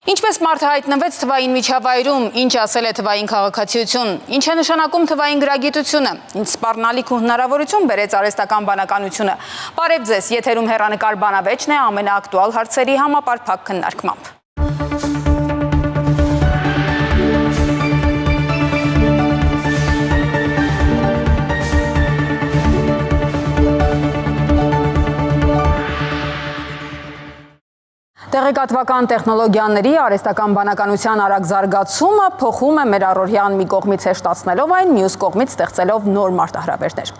Ինչպես մարդը հայտնվեց թվային միջավայրում, ինչ ասել է թվային քաղաքացիություն, ինչ է նշանակում թվային գրագիտությունը, ինչ սպառնալիք ու հնարավորություն բերեց արհեստական բանականությունը։ Բարև ձեզ, եթերում հեռանկար բանավեճն է ամենաակտուալ հարցերի համապարփակ քննարկմամբ։ Տեղեկատվական տեխնոլոգիաների արհեստական բանականության արագ զարգացումը փոխում է մեր առօրյան մի կողմից հեշտացնելով այն, մյուս կողմից ստեղծելով նոր մարտահրավերներ։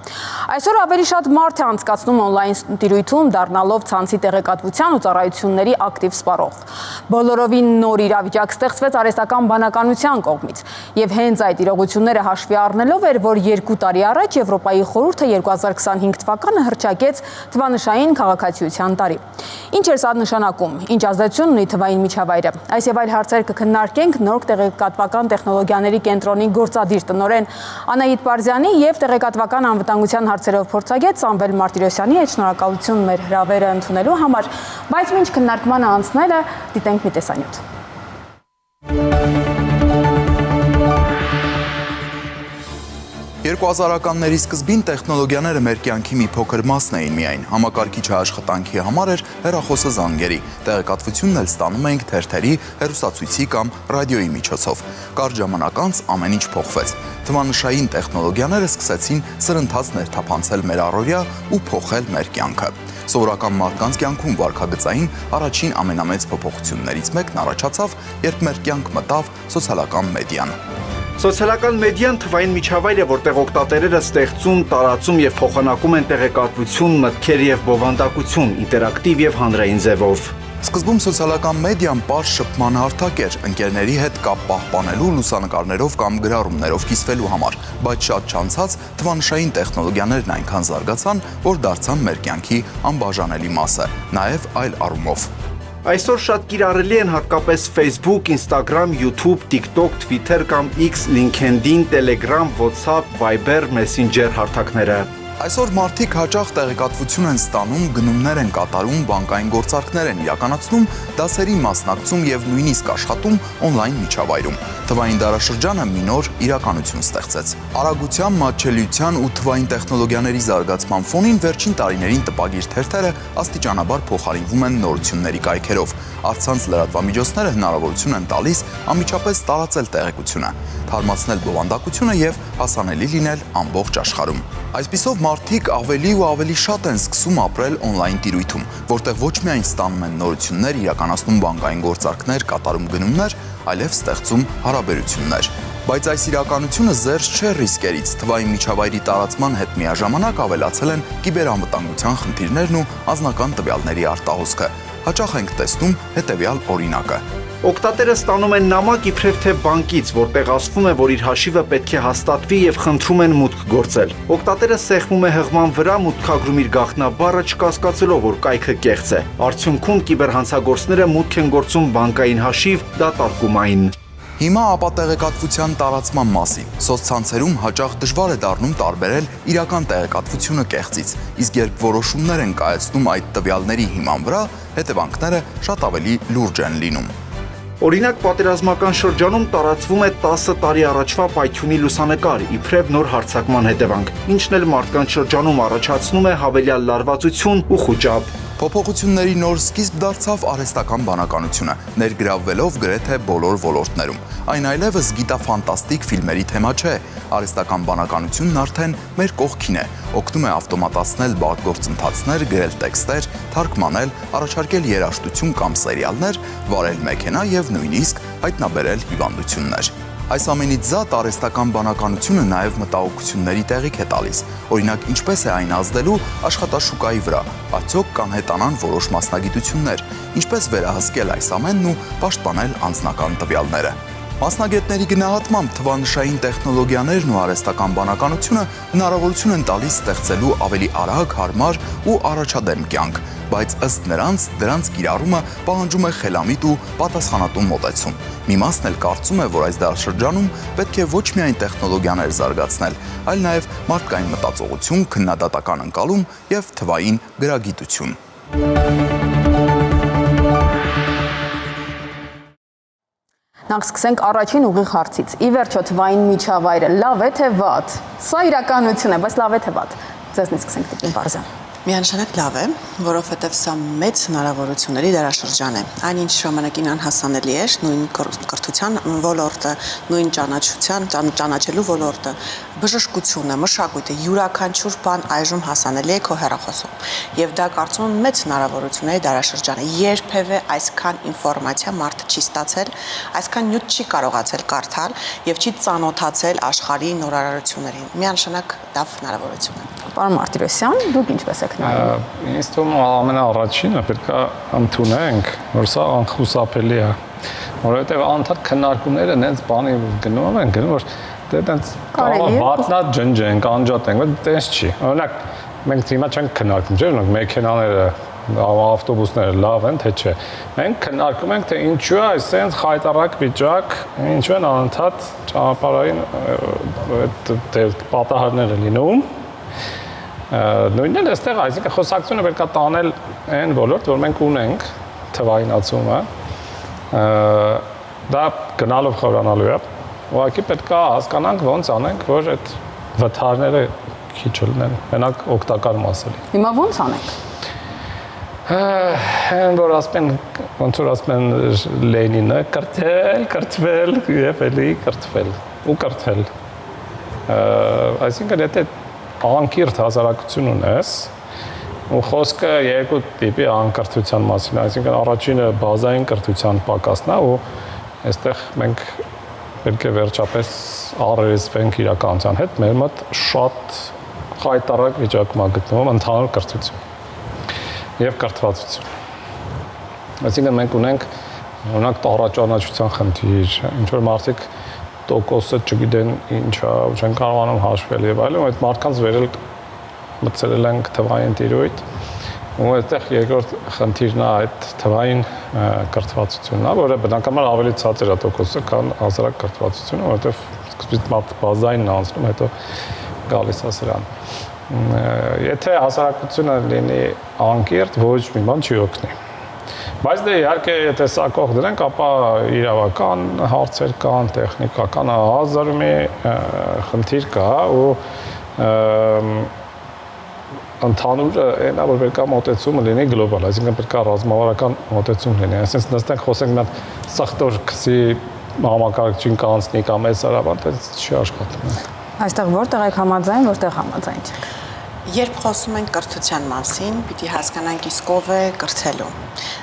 Այսօր ավելի շատ մարդ է անցկացնում օնլայն տիրույթում, դառնալով ցանցի տեղեկատվության ու ծառայությունների ակտիվ սպառող։ Բոլորովին նոր իրավիճակ ստեղծվեց արհեստական բանականության կողմից, եւ հենց այդ իրողությունները հաշվի առնելով էր, որ 2 տարի առաջ Եվրոպայի խորհուրդը 2025 թվականը հռչակեց թվանշային քաղաքացիության տարի։ Ինչ էր սա նշանակում, ինչ ազդեցություն ունի թվային միջավայրը։ Այս եւ այլ հարցեր կքննարկենք Նոր տեղեկատվական տեխնոլոգիաների կենտրոնի գործադիր տնօրեն Անահիտ Պարզյանի եւ տեղեկատվական անվտանգության հարցերով փորձագետ Սամվել Մարտիրոսյանի հետ շնորհակալություն մեր հրավերը ընդունելու համար, բայց մինչ քննարկմանը անցնելը դիտենք մի տեսանյութ։ Երկուհազարականների սկզբին տեխնոլոգիաները մեր կյանքի մի փոքր մասն էին միայն, համակարգիչը աշխատանքի համար էր հեռախոսը զանգերի, տեղեկատվությունն էլ ստանում էինք թերթերի, հեռուստացույցի կամ ռադիոյի միջոցով։ Կարճ ժամանակ անց ամեն ինչ փոխվեց։ Թվանշային տեխնոլոգիաները սկսեցին սրընթաց ներթափանցել մեր առօրյա ու փոխել մեր կյանքը։ Սովորական մարդկանց կյանքում վարքագծային առաջին ամենամեծ փոփոխություններից մեկն առաջացավ, երբ մեր կյանք մտավ սոցիալական մեդիան։ Սոցիալական մեդիան թվային միջավայր է, որտեղ օգտատերերը ստեղծում, տարածում եւ փոխանակում են տեղեկատվություն, մտքեր եւ բովանդակություն, ինտերակտիվ եւ հանրային ձևով։ Սկզբում սոցիալական մեդիան պարզ շփման հարթակ էր, ընկերների հետ կապ պահպանելու, լուսանկարներով կամ գրառումներով կիսվելու համար, բայց շատ չանցած թվանշային տեխնոլոգիաներն այնքան զարգացան, որ դարձան մեր կյանքի անբաժանելի մասը, նաեւ այլ առումով։ Այսօր շատ կիրառելի են հատկապես Facebook, Instagram, YouTube, TikTok, Twitter կամ X, LinkedIn, Telegram, WhatsApp, Viber, Messenger հարթակները։ Այսօր մարդիկ հաճախ տեղեկատվություն են ստանում, գնումներ են կատարում, բանկային գործարքներ են իրականացնում, դասերի մասնակցում եւ նույնիսկ աշխատում օնլայն միջավայրում։ Թվային դարաշրջանը մի նոր իրականություն ստեղծեց։ Արագության, մատչելիության ու թվային տեխնոլոգիաների զարգացման ֆոնին վերջին տարիներին տպագիր թերթերը աստիճանաբար փոխարինվում են նորությունների կայքերով։ Առցանց լրատվամիջոցները հնարավորություն են տալիս անմիջապես տարածել տեղեկությունը, թարմացնել բովանդակությունը եւ հասանելի լինել ամբողջ աշխարհում։ Այսպիսով մարդիկ ավելի ու ավելի շատ են սկսում ապրել օնլայն տիրույթում, որտեղ ոչ միայն ստանում են նորություններ, իրականացնում բանկային գործարքներ, կատարում գնումներ, այլև ստեղծում հարաբերություններ։ Բայց այս իրականությունը զերծ չէ ռիսկերից, թվային միջավայրի տարածման հետ միաժամանակ ավելացել են կիբերանվտանգության խնդիրներն ու անձնական տվյալների արտահոսքը։ Հաճախ ենք տեսնում հետևյալ օրինակը։ Օգտատերը ստանում են նամակ իբրև թե բանկից, որտեղ ասվում է, որ իր հաշիվը պետք է հաստատվի եւ խնդրում են մուտք գործել։ Օգտատերը սեղմում է հղման վրա, մուտքագրում իր գաղտնաբառը, չկասկածելով, որ կայքը կեղծ է։ Արդյունքում կիբերհանցագործները մուտք են գործում բանկային հաշիվ, դատարկում այն։ Հիմա ապատեղեկատվության տարածման մասին։ Սոցցանցերում հաճախ դժվար է դառնում տարբերել իրական տեղեկատվությունը կեղծից, իսկ երբ որոշումներ են կայացնում այդ տվյալների հիման վրա, հետևանքները շատ ավելի լուրջ են լինում։ Օրինակ, պատերազմական շրջանում տարածվում է 10 տարի առաջվա պայթյունի լուսանկար, իբրև նոր հարձակման հետևանք, ինչն էլ մարդկանց շրջանում առաջացնում է հավելյալ լարվածություն ու խուճապ։ Փոփոխությունների նոր սկիզբ դարձավ արհեստական բանականությունը, ներգրավվելով գրեթե բոլոր ոլորտներում։ Այն այլևս գիտաֆանտաստիկ ֆիլմերի թեմա չէ, արհեստական բանականությունն արդեն մեր կողքին է, օգնում է ավտոմատացնել բարդ գործընթացներ, գրել տեքստեր, թարգմանել, առաջարկել երաժշտություն կամ սերիալներ, վարել մեքենա եւ նույնիսկ հայտնաբերել հիվանդություններ։ Այս ամենից զատ արհեստական բանականությունը նաև մտահոգությունների տեղիք է տալիս։ Օրինակ, ինչպես է այն ազդելու աշխատաշուկայի վրա, արդյոք կանհետանան որոշ մասնագիտություններ, ինչպես վերահսկել այս ամենն ու պաշտպանել անձնական տվյալները։ Մասնագետների գնահատմամբ թվանշային տեխնոլոգիաներն ու արհեստական բանականությունը հնարավորություն են տալիս ստեղծելու ավելի արագ, հարմար ու առաջադեմ կյանք, բայց ըստ նրանց դրանց կիրառումը պահանջում է խելամիտ ու պատասխանատու մոտեցում։ Մի մասն էլ կարծում է, որ այս դարաշրջանում պետք է ոչ միայն տեխնոլոգիաներ զարգացնել, այլ նաև մարդկային մտածողություն, քննադատական ընկալում եւ թվային գրագիտություն։ Նախ սկսենք առաջին ուղիղ հարցից։ Ի վերջո թվային միջավայրը լավ է թե վատ։ Սա իրականություն է, բայց լավ է թե վատ։ Ձեզնից սկսենք Տիկին Վարդան։ Միանշանակ լավ է, որովհետև սա մեծ հնարավորությունների դարաշրջան է։ Այնինչ ժամանակին անհասանելի էր նույն կրթության ոլորտը, նույն ճանաչելու ոլորտը, բժշկությունը, մշակույթը, յուրաքանչյուր բան այժմ հասանելի է քո հեռախոսում։ Եվ դա կարծում եմ մեծ հնարավորությունների դարաշրջան է։ Երբևէ այսքան ինֆորմացիա մարդը չի ստացել, այսքան նյութ չի կարողացել կարդալ եւ չի ծանոթացել աշխարհի նորարարություններին։ Միանշանակ լավ հնարավորություն է։ Պարոն Մարտիրոսյան, դուք ինչպես եք նայում։ Ինձ թվում է ամենաառաջինը պետք է ընդունենք, որ սա անխուսափելի է, որովհետև անդադ քննարկումները նենց բանի գնում են, որ դե տենց կարող վատնա ջնջենք, անջատենք, բայց տենց չի։ Օրինակ մենք հիմա չենք քննարկում, չէ՞, օրինակ մեքենաները, ավտոբուսները լավ են, թե չէ։ Մենք քննարկում ենք, թե ինչու է այսպես խայտառակ վիճակ, ինչու են անընդհատ ճանապարհային պատահարները լինում։ Նույնն էլ այստեղ, այսինքն խոսակցությունը պետք է տանել այն ոլորտ, որ մենք ունենք թվայինացումը, դա գնալով խորանալու է, ուղղակի պետք է հասկանանք ոնց անենք, որ այդ վթարները քիչ լինեն, մենակ օգտակար մասը։ Հիմա ոնց անենք։ Այն որ ասեն, ոնց որ ասեն Լենինը, կրթել, կրթվել եւ էլի կրթվել ու կրթել։ Այսինքն եթե անկիրթ հասարակություն ունես ու խոսքը երկու տիպի անկրթության մասին, այսինքն առաջինը բազային կրթության պակասն է ու այստեղ մենք պետք է վերջապես առերեսվենք իրականության հետ, մեր մոտ շատ խայտառակ վիճակում է գտնվում ընդհանուր կրթություն եւ կրթվածություն։ Այսինքն մենք ունենք օրինակ տարաճանաչության խնդիր, ինչ որ մարդիկ տոկոսը չգիտեն ինչա, չեն կարողանում հաշվել եւ այլն, այդ մարդկանց վերել մտցրել ենք թվային տիրույթ, ու այդտեղ երկրորդ խնդիրն է այդ թվային կրթվածությունն է, որը բնականաբար ավելի ցածր է տոկոսը, քան հասարակ կրթվածությունը, որովհետեւ սկզբից մարդ բազային է անցնում, հետո գալիս է սրան։ Եթե հասարակությունը լինի անկիրթ, ոչ մի բան չի օգնի։ Բայց դե իհարկե եթե սա կողմ դնենք, ապա իրավական հարցեր կան, տեխնիկական հազարումի խնդիր կա ու ընդհանուր այնա որ պետք է մոտեցումը լինի գլոբալ, այսինքն պետք է ռազմավարական մոտեցում լինի, այսինքն նստենք խոսենք մի հատ սխտոր քսի համակարգչին կանցնի կամ այս արաբան, դա չի աշխատում։ Այստեղ որտեղ եք համաձայն, որտեղ համաձայն չեք։ Երբ խոսում ենք կրթության մասին, պիտի հասկանանք իսկ ով է կրթելու։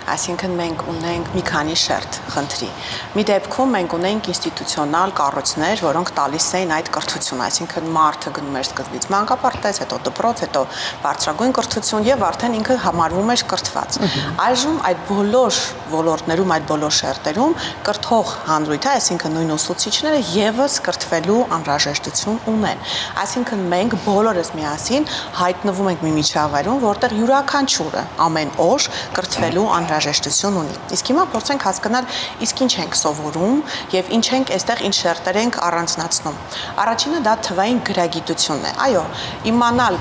Այսինքն մենք ունենք մի քանի շերտ խնդրի։ Մի դեպքում մենք ունենք ինստիտուցիոնալ կառույցներ, որոնք տալիս էին այդ կրթությունը, այսինքն մարդը գնում էր սկզբից մանկապարտեզ, հետո դպրոց, հետո բարձրագույն կրթություն եւ արդեն ինքը համարվում էր կրթված։ Այժմ այդ բոլոր ոլորտներում, այդ բոլոր շերտերում կրթող հանրույթը, այսինքն նույն ուսուցիչները եւս կրթվելու անհրաժեշտություն ունեն։ Այսինքն մենք բոլորս միասին հայտնվում ենք մի միջավայրում, որտեղ յուրաքանչյուրը ամեն օր կրթվելու անհրաժեշտություն ունի։ Իսկ հիմա փորձենք հասկանալ, իսկ ինչ ենք սովորում եւ ինչ ենք այստեղ ինչ շերտեր ենք առանձնացնում։ Առաջինը դա թվային գրագիտությունն է։ Այո, իմանալ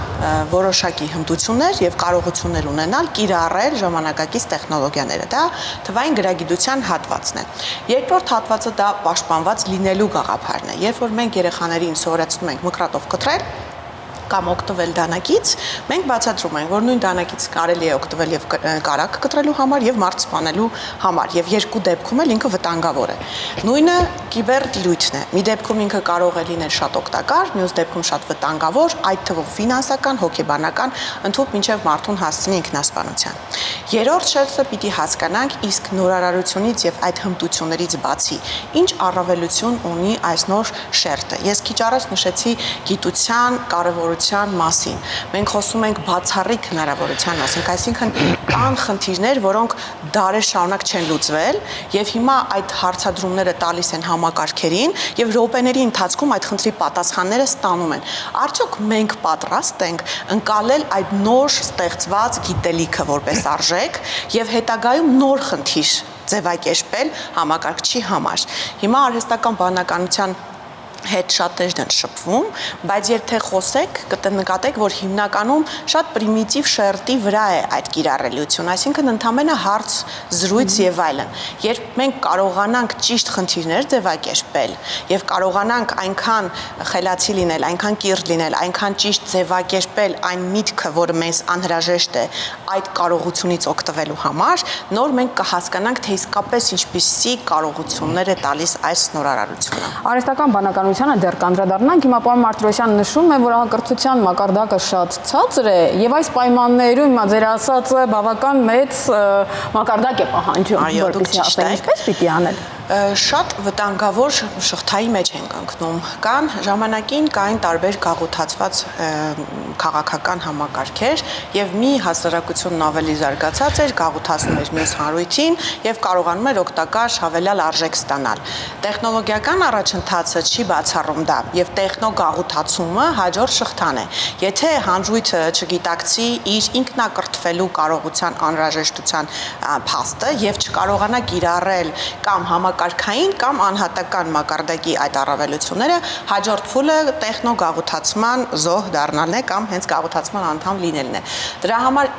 որոշակի հմտություններ եւ կարողություններ ունենալ կիրառել ժամանակակից տեխնոլոգիաները։ Դա թվային գրագիտության հատվածն է։ Երկրորդ հատվածը դա պաշտպանված լինելու գաղափարն է։ Երբ որ մենք երեխաներին սովորեցնում ենք մկրատով կտրել կամ օգտվել դանակից, մենք բացատրում ենք, որ նույն դանակից կարելի է օգտվել եւ կարակ կտրելու համար եւ մարդ սպանելու համար եւ երկու դեպքում էլ ինքը վտանգավոր է։ Նույնը կիբեր դիրույթն է։ Մի դեպքում ինքը կարող է լինել շատ օգտակար, մյուս դեպքում շատ վտանգավոր, այդ թվով ֆինանսական, հոգեբանական, ընդհանուր մինչեւ մարդուն հասցնի ինքնասպանության։ Երրորդ շերտը պիտի հասկանանք իսկ նորարարությունից եւ այդ հմտություններից բացի ինչ առավելություն ունի այս նոր շերտը։ Ես քիչ առաջ նշեցի գիտության կարևորության մասին։ Մենք խոսում ենք բացառիկ հնարավորության մասին, այսինքն կան խնդիրներ, որոնք դարեր շարունակ չեն լուծվել եւ հիմա այդ հարցադրումները տալիս են համակարգերին եւ րոպեների ընթացքում այդ խնդրի պատասխանները ստանում են։ Արդյոք մենք պատրաստ ենք ընկալել այդ նոր ստեղծված գիտելիքը որպես արժեք եւ հետագայում նոր խնդիր ձևակերպել համակարգչի համար։ Հիմա արհեստական բանականության հետ շատերն են շփվում, բայց երբ թե խոսեք, կնկատեք, որ հիմնականում շատ պրիմիտիվ շերտի վրա է այդ կիրառելիությունը, այսինքն ընդամենը հարց, զրույց եւ այլն։ Երբ մենք կարողանանք ճիշտ խնդիրներ ձևակերպել եւ կարողանանք այնքան խելացի լինել, այնքան կիրթ լինել, այնքան ճիշտ ձևակերպել այն միտքը, որը մեզ անհրաժեշտ է այդ կարողությունից օգտվելու համար, նոր մենք կհասկանանք, թե իսկապես ինչպիսի կարողություններ է տալիս այս նորարարությունը։ Արհեստական բանականությանը դեռ կանդրադառնանք, հիմա պարոն Մարտիրոսյանը նշում է, որ հակրթության մակարդակը շատ ցածր է եւ այս պայմաններում հիմա ձեր ասածը բավական մեծ մակարդակ է պահանջում, որպեսզի ասեն ինչպես պիտի անել։ Շատ վտանգավոր շղթայի մեջ ենք ընկնում։ Կան ժամանակին կային տարբեր գաղութացված քաղաքական համակարգեր եւ մի հասարակությունն ավելի զարգացած էր, գաղութացնում էր մյուս հանրույթին եւ կարողանում էր օգտակար հավելյալ արժեք ստանալ։ Տեխնոլոգիական առաջընթացը չի բացառում դա եւ տեխնոգաղութացումը հաջորդ շղթան է։ Եթե հանրույթը չգիտակցի իր ինքնակրթվելու կարողության անհրաժեշտության փաստը եւ չկարողանա կիրառել կամ համակարգային կամ անհատական մակարդակի այդ առավելությունները, հաջորդ փուլը տեխնոգաղութացման զոհ դառնալն է կամ հենց գաղութացման անդամ լինելն է։ Դրա համար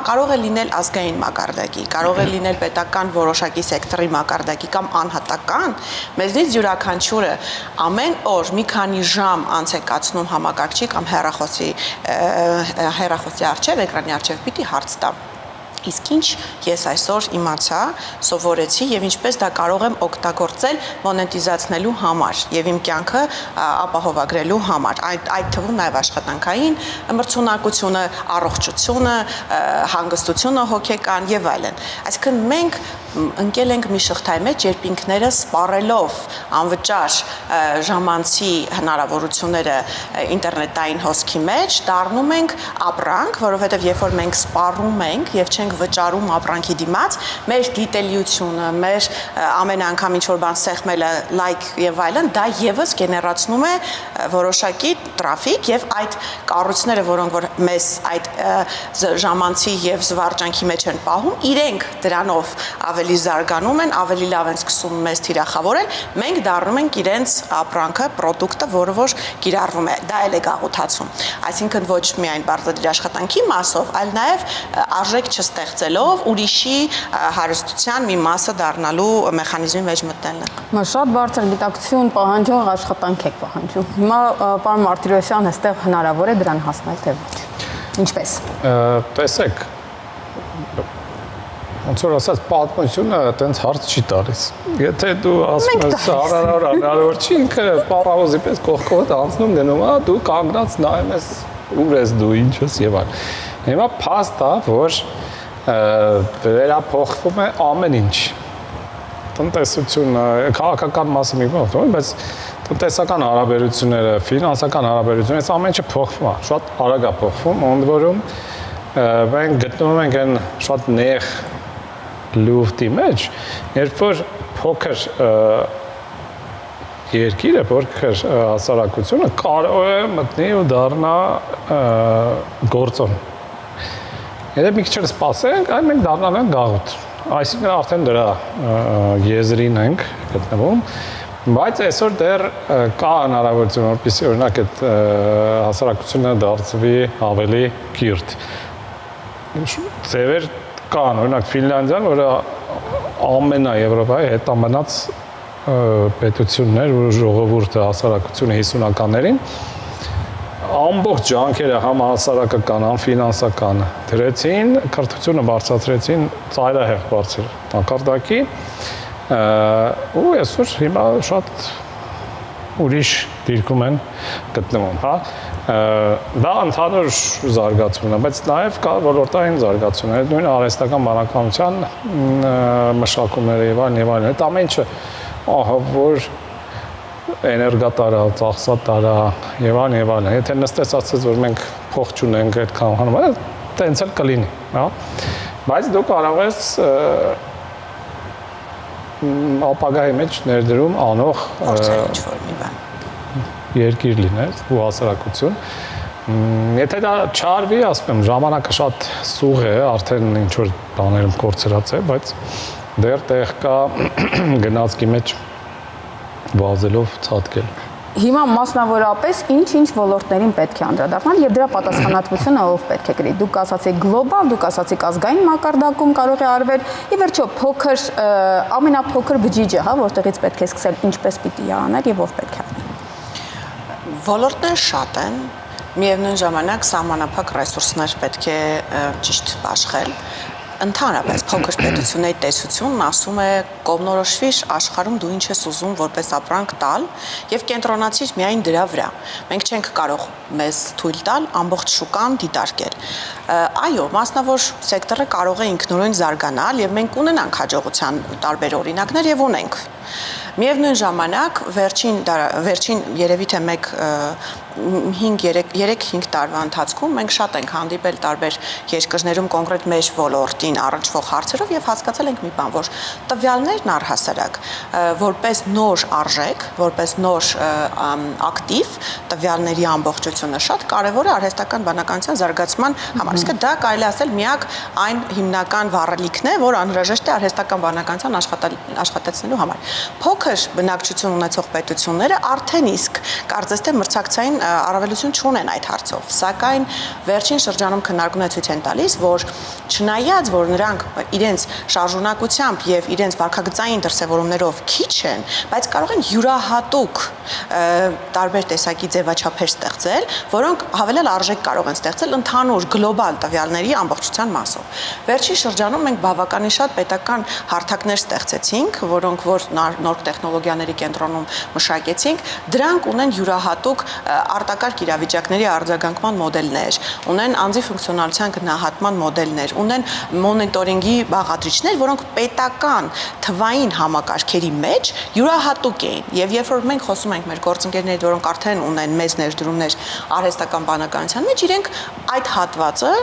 կարող է լինել ազգային մակարդակի, կարող է լինել պետական որոշակի սեկտորի մակարդակի կամ անհատական, մեզնից յուրաքանչյուրը ամեն օր մի քանի ժամ անց է կացնում համակարգչի կամ հեռախոսի առջև, էկրանի առջև պիտի հարց տա։ Իսկ ինչ ես այսօր իմացա, սովորեցի եւ ինչպես դա կարող եմ օգտագործել մոնետիզացնելու համար եւ իմ կյանքը ապահովագրելու համար։ Այդ թվում նաեւ աշխատանքային մրցունակությունը, առողջությունը, հանգստությունը հոգեկան եւ այլն։ Այսինքն մենք ընկել ենք մի շղթայի մեջ, երբ ինքները սպառելով անվճար ժամանցի հնարավորությունները ինտերնետային հոսքի մեջ դառնում ենք ապրանք, որովհետև երբ որ մենք սպառում ենք եւ չենք վճարում ապրանքի դիմաց, մեր դիտելիությունը, մեր ամեն անգամ ինչ որ բան սեղմելը, լայք եւ այլն, դա եւս գեներացնում է որոշակի տրաֆիկ եւ այդ կառույցները, որոնք որ մեզ այդ ժամանցի եւ զվարճանքի մեջ են պահում, իրենք դրանով ավելի զարգանում են, ավելի լավ են սկսում մեզ թիրախավորել, մենք դառնում ենք իրենց ապրանքը, պրոդուկտը, որը որ կիրառվում է, դա էլ է գաղութացում։ Այսինքն ոչ միայն բարձրադիր աշխատանքի մասով, այլ նաև արժեք չստեղծելով ուրիշի հարստության մի մասը դառնալու մեխանիզմի մեջ մտնելն է։ Շատ բարձր գիտակցություն պահանջող աշխատանք եք պահանջում։ Հիմա պարոն Մարտիրոսյան, այստեղ հնարավոր է դրան հասնել թե ոչ։ Ինչպես։ Տեսեք, ոնց որ ասած, պատմությունը այտենց հարց չի տալիս։ Եթե դու ասում ես հնարավոր չի, ինքը պարավոզի պես կողքով անցնում գնում, դու կանգնած նայում ես ուր ես դու, ինչ ես եւ այլն։ Հիմա փաստ է, որ վերափոխվում է ամեն ինչ։ Տնտեսությունը, քաղաքական մասը մի բան, բայց տնտեսական հարաբերությունները, ֆինանսական հարաբերությունները, այս ամեն ինչը փոխվում է, շատ արագ է փոխվում, ընդ որում մենք գտնվում ենք այն շատ նեղ լուֆտի մեջ, երբ որ փոքր երկիրը, փոքր հասարակությունը կարող է մտնի ու դառնա գործոն։ Եթե մի քիչ սպասենք, այլ մենք դառնալու ենք գաղութ։ Այսինքն արդեն դրա եզրին ենք գտնվում, բայց այսօր դեռ կա հնարավորություն, որպեսզի օրինակ այդ հասարակությունը դարձվի ավելի կիրթ։ Ձևեր կան, օրինակ Ֆինլանդիան, որը ամենաեվրոպայի հետամնաց պետությունն էր, որ ժողովուրդը հասարակությունը 50-ականներին ամբողջ ջանքերը համահասարակական, անֆինանսական դրեցին, կրթությունը բարձրացրեցին ծայրահեղ բարձր մակարդակի, ու այսօր հիմա շատ ուրիշ դիրքում են գտնվում, հա։ Դա ընդհանուր զարգացումն է, բայց նաև կա ոլորտային զարգացումներ, նույն արհեստական բանականության մշակումները եւ այլն, այդ ամեն ինչը որ էներգատարա, ծախսատարա եւ այլն, եթե նստես ասես, որ մենք փող չունենք այդքան հանրը, տենց էլ կլինի, հա։ Բայց դու կարող ես ապագայի մեջ ներդրում անող երկիր լինել ու հասարակություն։ Եթե դա չարվի, ասում եմ, ժամանակը շատ սուղ է, արդեն ինչ որ բաներում կորցրած է, բայց դեռ տեղ կա գնացքի մեջ վազելով ցածկել։ Հիմա մասնավորապես ինչ ոլորտներին պետք է անդրադառնալ եւ դրա պատասխանատվությունը ով պետք է կրի։ Դուք ասացիք գլոբալ, դուք ասացիք ազգային մակարդակում կարող է արվել։ Ի վերջո փոքր ամենափոքր բջիջը, հա, որտեղից պետք է սկսել, ինչպես պիտի անել եւ ով պետք է անի։ Ոլորտները շատ են, միևնույն ժամանակ սահմանափակ ռեսուրսներ պետք է ճիշտ աշխել։ Ընդհանրապես փոքր պետությունների տեսությունն ասում է կողմնորոշվիր աշխարհում դու ինչ ես ուզում որպես ապրանք տալ եւ կենտրոնացիր միայն դրա վրա։ Մենք չենք կարող մեզ թույլ տալ ամբողջ շուկան դիտարկել։ Այո, մասնավոր սեկտորը կարող է ինքնուրույն զարգանալ եւ մենք ունենանք հաջողության տարբեր օրինակներ եւ ունենք։ Միևնույն ժամանակ վերջին երևի թե 3-5 տարվա ընթացքում մենք շատ ենք հանդիպել տարբեր երկրներում կոնկրետ մեր ոլորտին առնչվող հարցերով եւ հասկացել ենք մի բան, որ տվյալներն առհասարակ որպես նոր արժեք, որպես նոր ակտիվ, տվյալների ամբողջությունը շատ կարեւոր է արհեստական բանականության զարգացման համար։ Իսկ դա կարելի ասել միակ այն հիմնական վառելիքն է, որ անհրաժեշտ է արհեստական բանականության աշխատեցնելու համար։ Փոքր բնակչություն ունեցող պետությունները արդեն իսկ կարծես թե մրցակցային առավելություն չունեն այդ հարցով, սակայն վերջին շրջանում քննարկումները ցույց են տալիս, որ չնայած որ նրանք իրենց շարժունակությամբ եւ իրենց վարքագծային դրսեւորումներով քիչ են, բայց կարող են յուրահատուկ տարբեր տեսակի ձևաչափեր ստեղծել, որոնք հավելել արժեք կարող են ստեղծել ընդհանուր գլոբալ տվյալների ամբողջության մասով։ Վերջին շրջանում մենք բավականին շատ պետական հարթակներ ստեղծեցինք, որոնք որ նոր տեխնոլոգիաների կենտրոնում մշակեցինք, դրանք ունեն յուրահատուկ արտակարգ իրավիճակների արձագանքման մոդելներ, ունեն անձի ֆունկցիոնալության գնահատման մոդելներ, ունեն մոնիտորինգի բաղադրիչներ, որոնք պետական թվային համակարգերի մեջ յուրահատուկ էին։ Եվ երբ որ մենք խոսում ենք մեր գործընկերների, որոնք արդեն ունեն մեծ ներդրումներ արհեստական բանականության մեջ, իրենք այդ հատվածը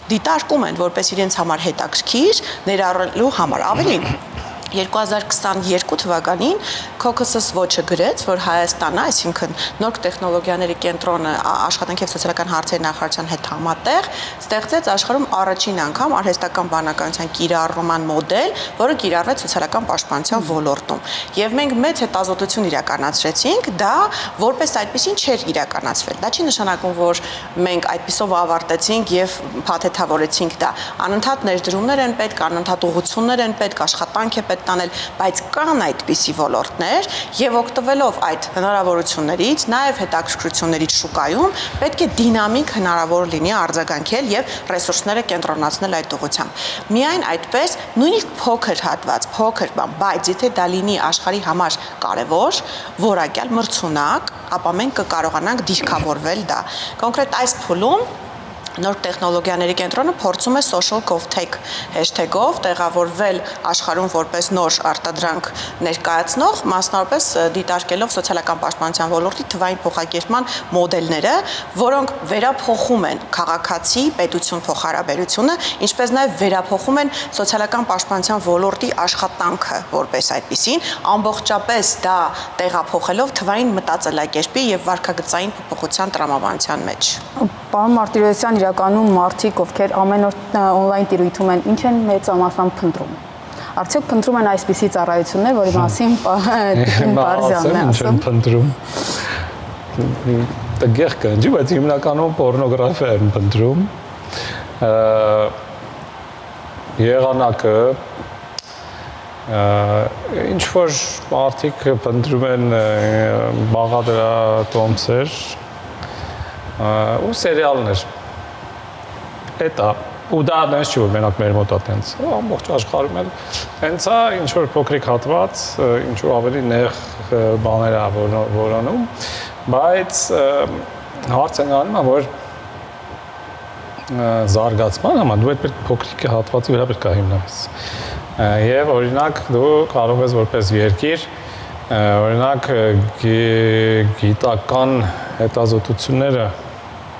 դիտարկում են որպես իրենց համար հետաքրքիր ներառելու համար։ Ավելին 2022 թվականին Caucasus Watch-ը գրեց, որ Հայաստանը, այսինքն նոր տեխնոլոգիաների կենտրոնը աշխատանքի եւ սոցիալական հարցերի նախարարության հետ համատեղ ստեղծեց աշխարհում առաջին անգամ արհեստական բանականության կիրառման մոդել, որը կիրառվեց սոցիալական պաշտպանության ոլորտում։ Եվ մենք մեծ հետազոտություն իրականացրեցինք, դա որպես այդպեսին չէր իրականացվել։ Դա չի նշանակում, որ մենք այդպիսով ավարտեցինք եւ փաթեթավորեցինք դա։ Անընդհատ ներդրումներ են պետք, անընդհատ ուղղություններ են պետք, աշխատանք է պետք տանել, բայց կան այդպիսի ոլորտներ եւ օգտվելով այդ հնարավորություններից, նաեւ հետաքրքրություններից շուկայում պետք է դինամիկ հնարավոր լինի արձագանքել եւ ռեսուրսները կենտրոնացնել այդ ուղղությամբ։ Միայն այդպես նույնիսկ փոքր հատված, փոքր բան, բայց եթե դա լինի աշխարհի համար կարեւոր, որակյալ մրցունակ, ապա մենք կկարողանանք դիրքավորվել դա։ Կոնկրետ այս փուլում նոր տեխնոլոգիաների կենտրոնը փորձում է social GovTech hashtag-ով տեղավորվել աշխարհում որպես նոր արտադրանք ներկայացնող, մասնավորապես դիտարկելով սոցիալական պաշտպանության ոլորտի թվային փոխակերպման մոդելները, որոնք վերափոխում են քաղաքացի պետություն փոխհարաբերությունը, ինչպես նաև վերափոխում են սոցիալական պաշտպանության ոլորտի աշխատանքը որպես այդպիսին, ամբողջապես դա տեղափոխելով թվային մտածելակերպի եւ վարքագծային փոփոխության տրամաբանության մեջ։ Պարոն Մարտիրոսյան, իրականում մարդիկ, ովքեր ամեն օր on-line տիրույթում են, ինչ են մեծամասամբ փնտրում։ Արդյոք փնտրում են այսպիսի ծառայություններ, որի մասին Տիկին Բարզյանն է ասում։ Փնտրում։ Տեղ կնջի, բայց հիմնականում պորնոգրաֆիա են փնտրում։ Եղանակը ինչ որ մարդիկ փնտրում են բաղադրատոմսեր ու սերիալներ։ Էտա ու դա նույնիսկ չի որ մենակ մեր մոտ է տենց ամբողջ աշխարհում էլ հենց է ինչ որ փոքրիկ հատված ինչ որ ավելի նեղ բաներ ա որոնում բայց հարց են անում որ զարգացման համար դու այդ փոքրիկ հատվածի վրա պետք է հիմնվես եւ օրինակ դու կարող ես որպես երկիր օրինակ գիտական հետազոտությունները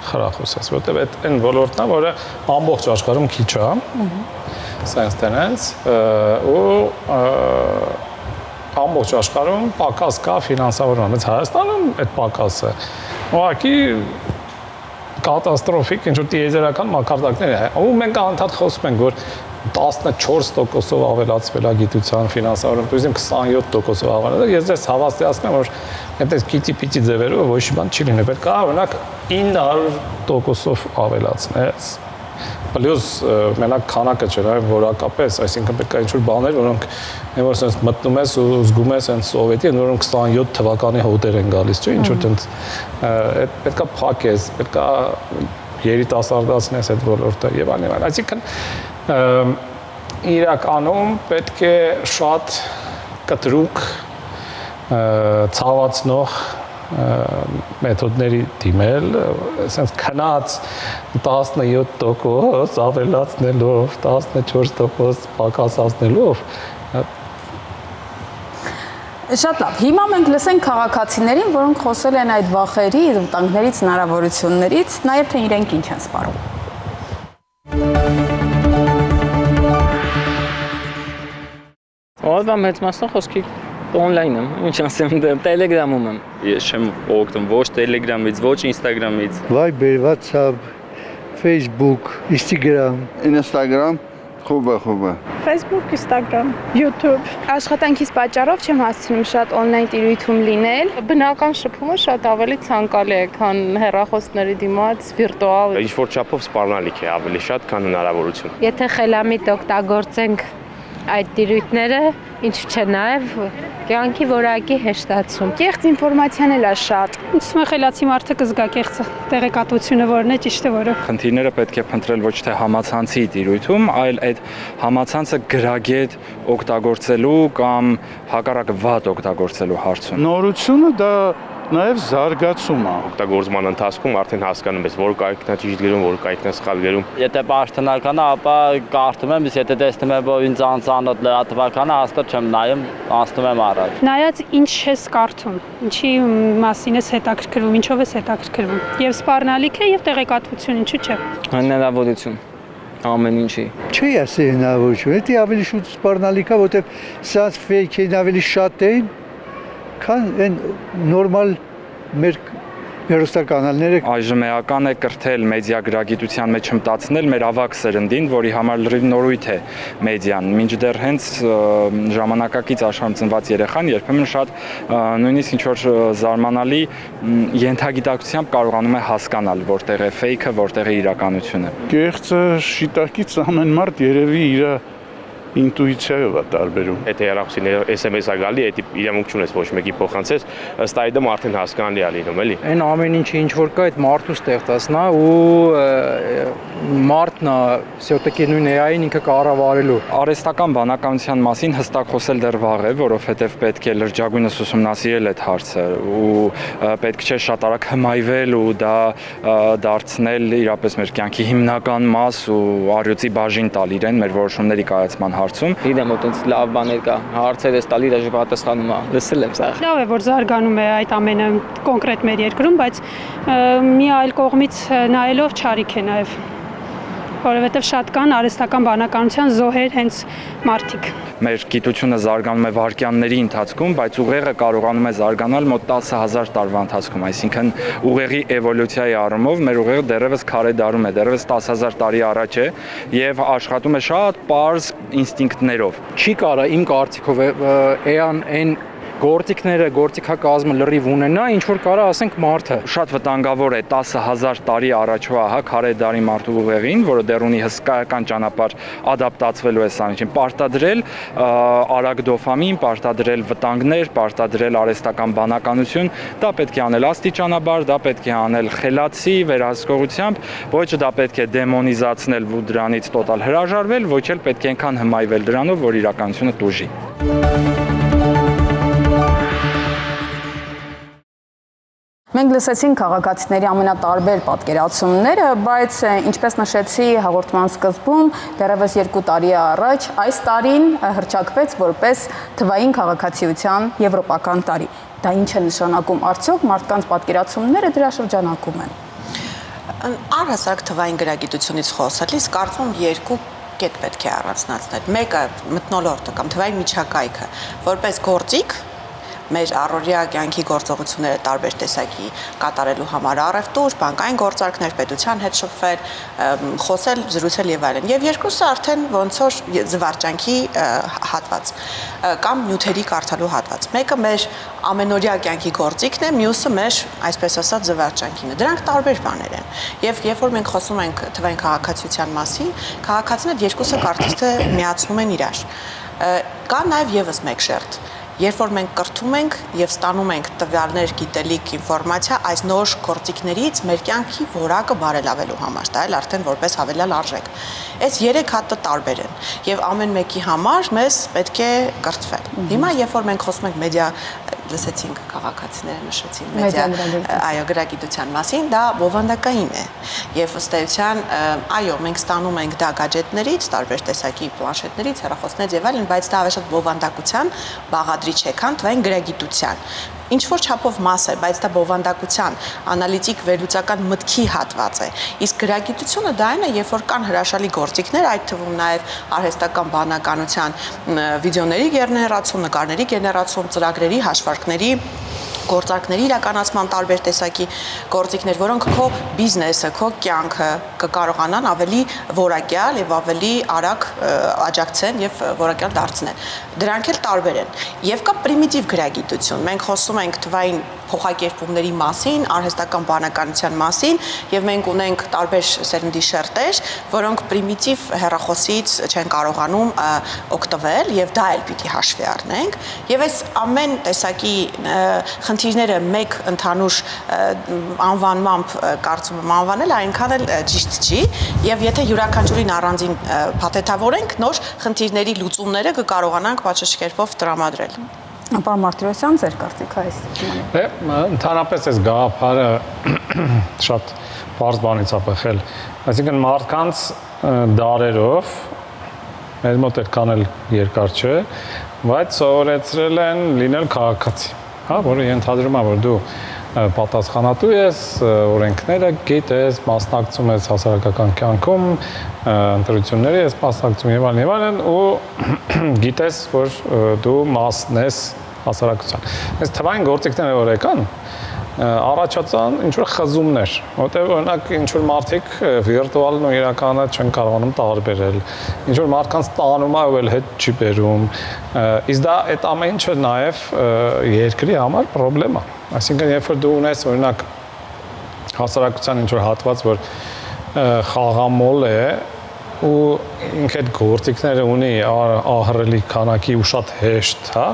խրախուսես, որտեղ այն ոլորտն է, որը ամբողջ աշխարհում քիչ է, sense tenants, ու ամբողջ աշխարհում պակաս կա ֆինանսավորման, բայց Հայաստանում այդ պակասը ուղղակի կատաստրոֆիկ ինչ որ տիեզերական մակարդակներ է, ու մենք անդադ խոսում ենք, որ 14%-ով ավելացվել է գիտության ֆինանսավորում, туզիմ 27%-ով ավելացել։ Ես ձեզ հավաստիացնեմ, որ այդպես փիծի ձևերով ոչ մի բան չի լինի, պետք է օրինակ 900%-ով ավելացնես։ Պլյուս մենակ քանակը չէ, այլ որակապես, այսինքն պետք է ինչ-որ բաներ, որոնք որ sense մտնում ես ու զգում ես այն սովետի, որոնք 27 թվականի հոտեր են գալիս, չէ՞, ինչ որ տենց այդ պետք է փակես, պետք է երիտասարդացնես այդ ոլորտը եւ այլն։ Այսինքն իրականում պետք է շատ կտրուկ ցավացնող մեթոդների դիմել, ասենց քնած 17% ավելացնելով, 14% պակասացնելով։ Շատ լավ։ Հիմա մենք լսենք քաղաքացիներին, որոնք խոսել են այդ վախերի, վտանգներից, հնարավորություններից, նաև թե իրենք ինչ են սպառում։ Օրվա մեծ մասը խոսքի on-line եմ, ինչ ասեմ, Telegram-ում եմ։ Ես չեմ օգտվում ոչ Telegram-ից, ոչ Instagram-ից։ Viber, WhatsApp, Facebook, Instagram, խոբը։ Facebook, Instagram, YouTube։ Աշխատանքից պատճառով չեմ հասցնում շատ on-line տիրույթում լինել։ Բնական շփումը շատ ավելի ցանկալի է, քան հեռախոսների դիմաց վիրտուալ։ Ինչ-որ չափով սպառնալիք է ավելի շատ, քան հնարավորություն։ Եթե խելամիտ օգտագործենք այդ տիրույթները, ինչ չէ նաև կյանքի որակի հեշտացում։ Կեղծ ինֆորմացիան էլ է շատ։ Ինձ թվում է խելացի մարդը կզգա կեղծ տեղեկատվությունը որն է, ճիշտ է որը։ Խնդիրները պետք է փնտրել ոչ թե համացանցի տիրույթում, այլ այդ համացանցը գրագետ օգտագործելու կամ հակառակը վատ օգտագործելու հարցում։ Նորությունը դա նաև զարգացում է։ Օգտագործման ընթացքում արդեն հասկանում ես, որ կայքն է ճիշտ գրում, որ կայքն է սխալ գրում։ Եթե պաշտոնական է, ապա կարդում եմ, իսկ եթե տեսնում եմ, որ ինձ անծանոթ լրատվական է, հաստատ չեմ նայում, անցնում եմ առաջ։ Նայած ինչ ես կարդում, ինչի մասին ես հետաքրքրվում, ինչով ես հետաքրքրվում։ Եվ սպառնալիք է, եւ տեղեկատվություն, ինչու՞ չէ։ Հնարավորություն ամեն ինչի։ Չի ասի հնարավորություն, դա ավելի շուտ սպառնալիք է, որտեղ սրանց ֆեյքերն ավելի շատ են, քան այն նորմալ մեր հեռուստականալները։ Այժմ էական է կրթել մեդիա գրագիտության մեջ հմտացնել մեր ավագ սերնդին, որի համար լրիվ նորույթ է մեդիան։ Մինչդեռ հենց ժամանակակից աշխարհում ծնված երեխան երբեմն շատ նույնիսկ ինչ-որ զարմանալի ենթագիտակցությամբ կարողանում է հասկանալ, որտեղ է ֆեյքը, որտեղ է իրականությունը։ Կեղծը շիտակից ամեն մարդ երևի իր ինտուիցիայով է տարբերում։ Եթե հեռախոսին SMS-ա գալի, դա իրավունք չունես ոչ մեկի փոխանցես, ըստ այդմ արդեն հասկանալի է լինում, էլի։ Այն ամեն ինչը ինչ որ կա, այդ մարդու ստեղծածն է ու մարդն է все-таки նույն AI-ին ինքը կառավարելու։ Արհեստական բանականության մասին հստակ խոսել դեռ վաղ է, որովհետև պետք է լրջագույնս ուսումնասիրել այդ հարցը ու պետք չէ շատ արագ հմայվել ու դա դարձնել իրապես մեր կյանքի հիմնական մաս ու առյուծի բաժին տալ իրեն մեր որոշումների կայացման հարցում։ Գիտեմ, որ տենց լավ բաներ կա, հարցեր ես տալի, դաժե պատասխանում է, լսել եմ սա։ Լավ է, որ զարգանում է այդ ամենը կոնկրետ մեր երկրում, բայց մի այլ կողմից նայելով չարիք է նաև, որովհետև շատ կան արհեստական բանականության զոհեր հենց մարդիկ։ Մեր գիտությունը զարգանում է վայրկյանների ընթացքում, բայց ուղեղը կարողանում է զարգանալ մոտ 10,000 տարվա ընթացքում, այսինքն ուղեղի էվոլյուցիայի առումով մեր ուղեղը դեռևս քարե դարում է, դեռևս 10,000 տարի առաջ է եւ աշխատում է շատ պարզ ինստինկտներով։ Չի կարա իմ կարծիքով AI-ն այն գործիքակազմը լրիվ ունենա, ինչ որ կարա ասենք մարդը։ Շատ վտանգավոր է 10,000 տարի առաջվա, քարե դարի մարդու ուղեղին, որը դեռ ունի հսկայական ճանապարհ ադապտացվելու է սանջին, պարտադրել արագ դոֆամին, պարտադրել վտանգներ, պարտադրել արհեստական բանականություն, դա պետք է անել աստիճանաբար, դա պետք է անել խելացի, վերահսկողությամբ, ոչ դա պետք է դեմոնիզացնել ու դրանից տոտալ հրաժարվել, ոչ էլ պետք է այնքան հմայվել դրանով, որ իրականությունը տուժի։ Մենք լսեցինք քաղաքացիների ամենատարբեր պատկերացումները, բայց ինչպես նշեցի հաղորդման սկզբում, դեռևս 2 տարի առաջ այս տարին հռչակվեց որպես թվային քաղաքացիության եվրոպական տարի։ Դա ինչ է նշանակում, արդյոք մարդկանց պատկերացումները դրա շրջանակում են։ Առհասարակ թվային գրագիտությունից խոսելիս կարծում եմ 2 կետ պետք է առանձնացնել։ Մեկը մթնոլորտը կամ թվային միջակայքը որպես գործիք, մեր առօրյա կյանքի գործողությունները տարբեր տեսակի կատարելու համար առևտուր, բանկային գործարքներ, պետության հետ շփվել, խոսել, զրուցել եւ այլն։ Եվ երկուսը արդեն ոնց որ զվարճանքի հատված կամ նյութերի կարդալու հատված։ Մեկը մեր ամենօրյա կյանքի գործիքն է, մյուսը մեր, այսպես ասած, զվարճանքին է։ Դրանք տարբեր բաներ են։ Եվ երբ որ մենք խոսում ենք թվային քաղաքացիության մասին, քաղաքացիները երկուսը կարծես թե միացնում են իրար։ Կա նաև եւս մեկ շերտ։ Երբ որ մենք կրթում ենք եւ ստանում ենք տվյալներ, գիտելիք, ինֆորմացիա, այս նոր գործիքներից մեր կյանքի որակը բարելավելու համար, դա էլ արդեն որպես հավելյալ արժեք։ Այս 3 հատը տարբեր են եւ ամեն մեկի համար մեզ պետք է կրթվել։ Հիմա երբ որ մենք խոսում ենք մեդիա, լսեցինք քաղաքացիները նշեցին մեդիա, այո, գրագիտության մասին, դա բովանդակային է։ Եվ ըստ էության, այո, մենք ստանում ենք դա գadgetներից, տարբեր տեսակի պլանշետներից, հեռախոսներից եւ այլն, բայց դա ավելի շատ բովանդակության բաղադրիչ է, քան թվային գրագիտության։ Ինչ որ չափով մաս է, բայց դա բովանդակության, անալիտիկ վերլուծական մտքի հատված է։ Իսկ գրագիտությունը դա այն է, երբ որ կան հրաշալի գործիքներ, այդ թվում նաև արհեստական բանականության վիդեոների գեներացում, նկարների գեներացում, ծրագրերի, հաշվարկների գործարքների իրականացման տարբեր տեսակի գործիքներ, որոնք քո բիզնեսը, քո կյանքը կկարողանան ավելի որակյալ եւ ավելի արագ աջակցեն եւ որակյալ դարձնեն։ Դրանք էլ տարբեր են։ Եվ կա պրիմիտիվ գրագիտություն։ Մենք խոսում ենք թվային փոխակերպումների մասին, արհեստական բանականության մասին, եւ մենք ունենք տարբեր սերնդի շերտեր, որոնք պրիմիտիվ հեռախոսից չեն կարողանում օգտվել, եւ դա էլ պիտի հաշվի առնենք։ Եվ այս ամեն տեսակի խնդիրները մեկ ընդհանուր անվանմամբ կարծում եմ անվանել այնքան էլ ճիշտ չի, եւ եթե յուրաքանչյուրին առանձին փաթեթավորենք, նոր խնդիրների լուծումները կկարողանանք բացատրի կերպով տրամադրել։ Պարոն Մարտիրոսյան, ձեր կարծիքը այս թեման։ Ընդհանրապես այս գաղափարը շատ բարձ բանից է բխել։ Այսինքն մարդկանց դարերով մեր մոտ այդքան էլ երկար չէ, բայց սովորեցրել են լինել քաղաքացի, հա, որը ենթադրում է, որ դու պատասխանատու ես, օրենքները գիտես, մասնակցում ես հասարակական կյանքում, ընտրությունների ես մասնակցում եւ այլն, ու գիտես, որ դու մասն ես հասարակության։ Այս թվային գործիքները որ եկան, առաջացան ինչ-որ խզումներ, որտեղ օրինակ ինչ-որ մարդիկ վիրտուալն ու իրականը չեն կարողանում տարբերել, ինչ-որ մարդկանց տանում է ու էլ հետ չի բերում, իսկ դա այդ ամեն ինչը նաև երկրի համար պրոբլեմ է։ Այսինքն, երբ որ դու ունես օրինակ հասարակության ինչ-որ հատված, որ խաղամոլ է ու ինքը այդ գործիքները ունի ահռելի քանակի ու շատ հեշտ, հա,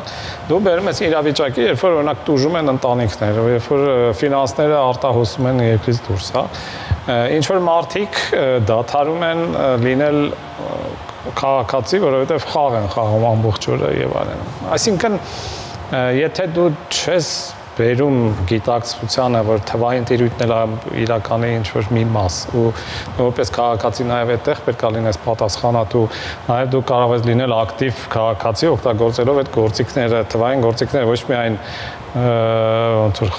դու բերում ես իրավիճակի, երբ որ օրինակ տուժում են ընտանիքները, երբ որ ֆինանսները արտահոսում են երկրից դուրս, հա, ինչ որ մարդիկ դադարում են լինել քաղաքացի, որովհետև խաղ են խաղում ամբողջ օրը եւ այլն։ Այսինքն, եթե դու չես բերում գիտակցությանը, որ թվային տիրույթն է իրականի ինչ-որ մի մաս ու որպես քաղաքացի նաև այդտեղ պետք է լինես պատասխանատու, նաև դու կարող ես լինել ակտիվ քաղաքացի, օգտագործելով այդ գործիքները, թվային գործիքները ոչ միայն ոնց որ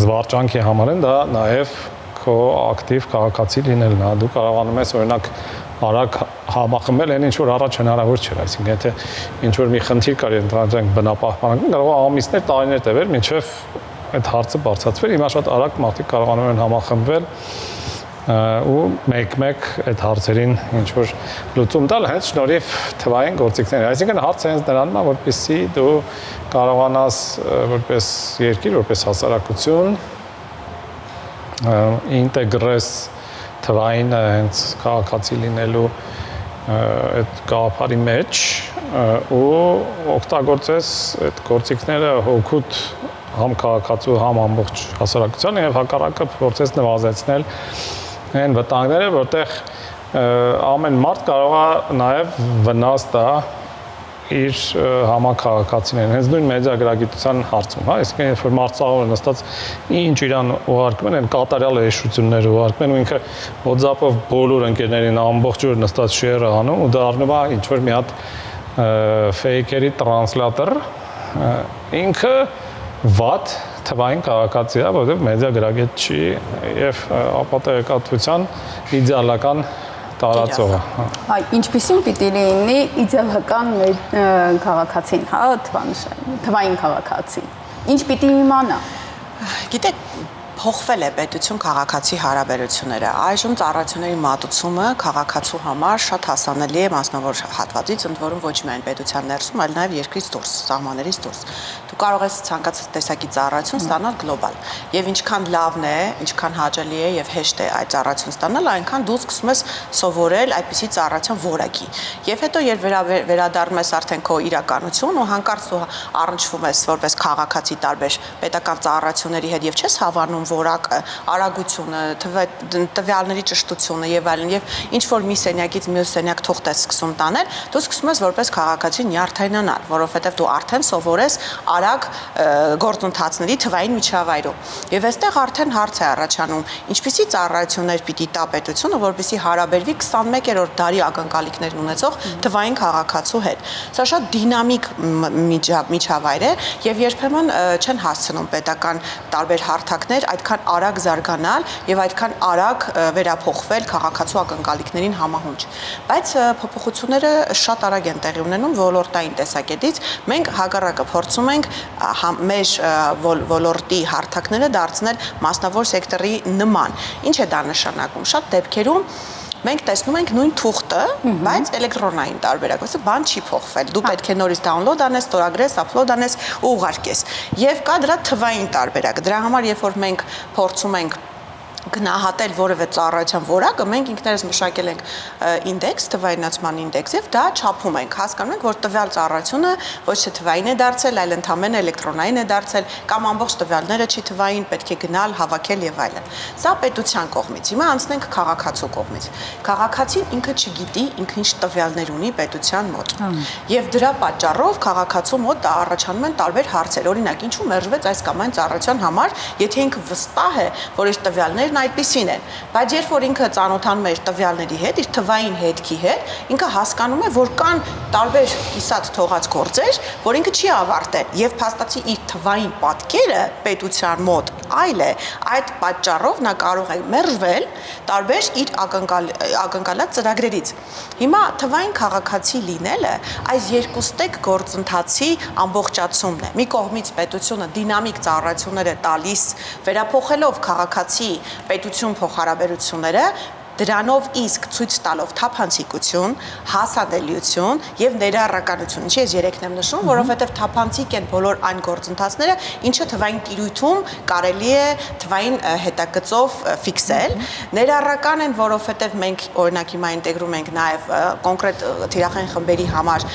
զվարճանքի համար են, դա նաև քո ակտիվ քաղաքացի լինելն է, դու կարողանում ես օրինակ արագ համախմբել այն ինչ որ առաջ հնարավոր չէր, այսինքն եթե ինչ որ մի խնդիր կար ընդհանրենք բնապահպանական, կարող է ամիսներ, տարիներ տևեր, մինչև այդ հարցը բարձրացվեր, հիմա շատ արագ մարդիկ կարողանում են համախմբվել ու մեկ-մեկ այդ հարցերին ինչ որ լուծում տալ հենց շնորհիվ թվային գործիքների։ Այսինքն հարցը հենց նրանում է, որպեսզի դու կարողանաս որպես երկիր, որպես հասարակություն ինտեգրես թվային հենց քաղաքացի լինելու այդ գաղափարի մեջ ու օգտագործես այդ գործիքները հոգուտ համ քաղաքացու, համ ամբողջ հասարակությանը եւ հակառակը փորձես նվազեցնել այն վտանգները, որտեղ ամեն մարդ կարող է նաեւ վնաս տա իր համակարգացիներին, հենց նույն մեդիագրագիտության հարցում, հա, այսինքն երբ որ մարդ նստած ինչ իրան ուղարկում են, կատարյալ հեշտություններ ուղարկում են ու ինքը WhatsApp-ով բոլոր ընկերներին ամբողջ օր նստած շեյր անում ու դառնում է ինչ որ մի հատ ֆեյքերի տրանսլատոր, ինքը վատ թվային քաղաքացի է, որովհետև մեդիագրագետ չի եւ ապատեգատվության իդեալական տարածողը։ Այ ինչպիսին պիտի լինի իդեալական մեր քաղաքացին, հա, թվային քաղաքացին։ Ինչ պիտի իմանա։ Գիտեք, փոխվել է պետություն քաղաքացի հարաբերությունները։ Այժմ ծառայությունների մատուցումը քաղաքացու համար շատ հասանելի է մասնավոր հատվածից, ընդ որում ոչ միայն պետության ներսում, այլ նաև երկրից դուրս, սահմաններից դուրս։ Դու կարող ես ցանկացած տեսակի ծառայություն ստանալ գլոբալ։ Եվ ինչքան լավն է, ինչքան հաճելի է եւ հեշտ է այդ ծառայություն ստանալ, այնքան դու սկսում ես սովորել այդպիսի ծառայության որակի։ Եվ հետո երբ վերադառնում ես արդեն քո իրականություն ու հանկարծ դու առնչվում ես որպես քաղաքացի տարբեր պետական ծառայությունների հետ եւ չես հավանում որակը, արագությունը, տվյալների ճշտությունը եւ այլն, եւ ինչ որ մի սենյակից մյուս սենյակ թուղթ ես սկսում տանել, դու սկսում ես որպես քաղաքացի նյարդայնանալ, որովհետեւ դու արդեն սովորես արագ գործընթացների թվային միջավայրում։ Եվ այստեղ արդեն հարց է առաջանում, ինչպիսի ծառայություններ պիտի տա պետությունը, որպեսզի հարաբերվի 21-րդ դարի ակնկալիքներն ունեցող թվային քաղաքացու հետ։ Սա շատ դինամիկ միջավայր է եւ երբեմն չեն հասցնում պետական տարբեր հարթակներ այդքան արագ զարգանալ եւ այդքան արագ վերափոխվել քաղաքացու ակնկալիքներին համահունչ։ Բայց փոփոխությունները շատ արագ են տեղի ունենում ոլորտային տեսակետից։ Մենք հակառակը փորձում ենք մեր ոլորտի հարթակները դարձնել մասնավոր սեկտորի նման։ Ինչ է դա նշանակում։ Շատ դեպքերում մենք տեսնում ենք նույն թուղթը, բայց էլեկտրոնային տարբերակով, բան չի փոխվել։ Դու պետք է նորից դաունլոդ անես, ստորագրես, ափլոդ անես ու ուղարկես։ Եվ կա դրա թվային տարբերակ։ Դրա համար երբ որ մենք փորձում ենք գնահատել որևէ ծառայության որակը, մենք ինքներս մշակել ենք ինդեքս, թվայնացման ինդեքս եւ դա չափում ենք։ Հասկանում ենք, որ տվյալ ծառայությունը ոչ թե թվային է դարձել, այլ ընդհանրապես էլեկտրոնային է դարձել, կամ ամբողջ տվյալները չի թվային, պետք է գնալ, հավաքել եւ այլն։ Սա պետության կողմից։ Հիմա անցնենք քաղաքացու կողմից։ Քաղաքացին ինքը չգիտի ինքը ինչ տվյալներ ունի պետության մոտ։ Եվ դրա պատճառով քաղաքացու մոտ առաջանում են տարբեր հարցեր։ Օրինակ, ինչու մերժվեց այս կամ այն ծառայության համար, եթե ինքը վստահ է, որ այս տվյալներն այդպիսին են, բայց երբ որ ինքը ծանոթանում է իր տվյալների հետ, իր թվային հետքի հետ, ինքը հասկանում է, որ կան տարբեր կիսատ թողած գործեր, որ ինքը չի ավարտել, եւ փաստացի իր թվային պատկերը պետության մոտ այլ է, այդ պատճառով նա կարող է մերժվել տարբեր իր ակնկալած ծրագրերից։ Հիմա թվային քաղաքացի լինելը այս երկուստեք գործընթացի ամբողջացումն է։ Մի կողմից պետությունը դինամիկ ծառայություններ է տալիս, վերափոխելով քաղաքացի պետություն փոխհարաբերությունները, դրանով իսկ ցույց տալով թափանցիկություն, հասանելիություն եւ ներառականություն։ Ինչի՞ ես երեքն եմ նշում, որովհետեւ թափանցիկ են բոլոր այն գործընթացները, ինչը թվային տիրույթում կարելի է թվային հետագծով ֆիքսել։ Ներառական են, որովհետեւ մենք օրինակ հիմա ինտեգրում ենք նաեւ կոնկրետ թիրախային խմբերի համար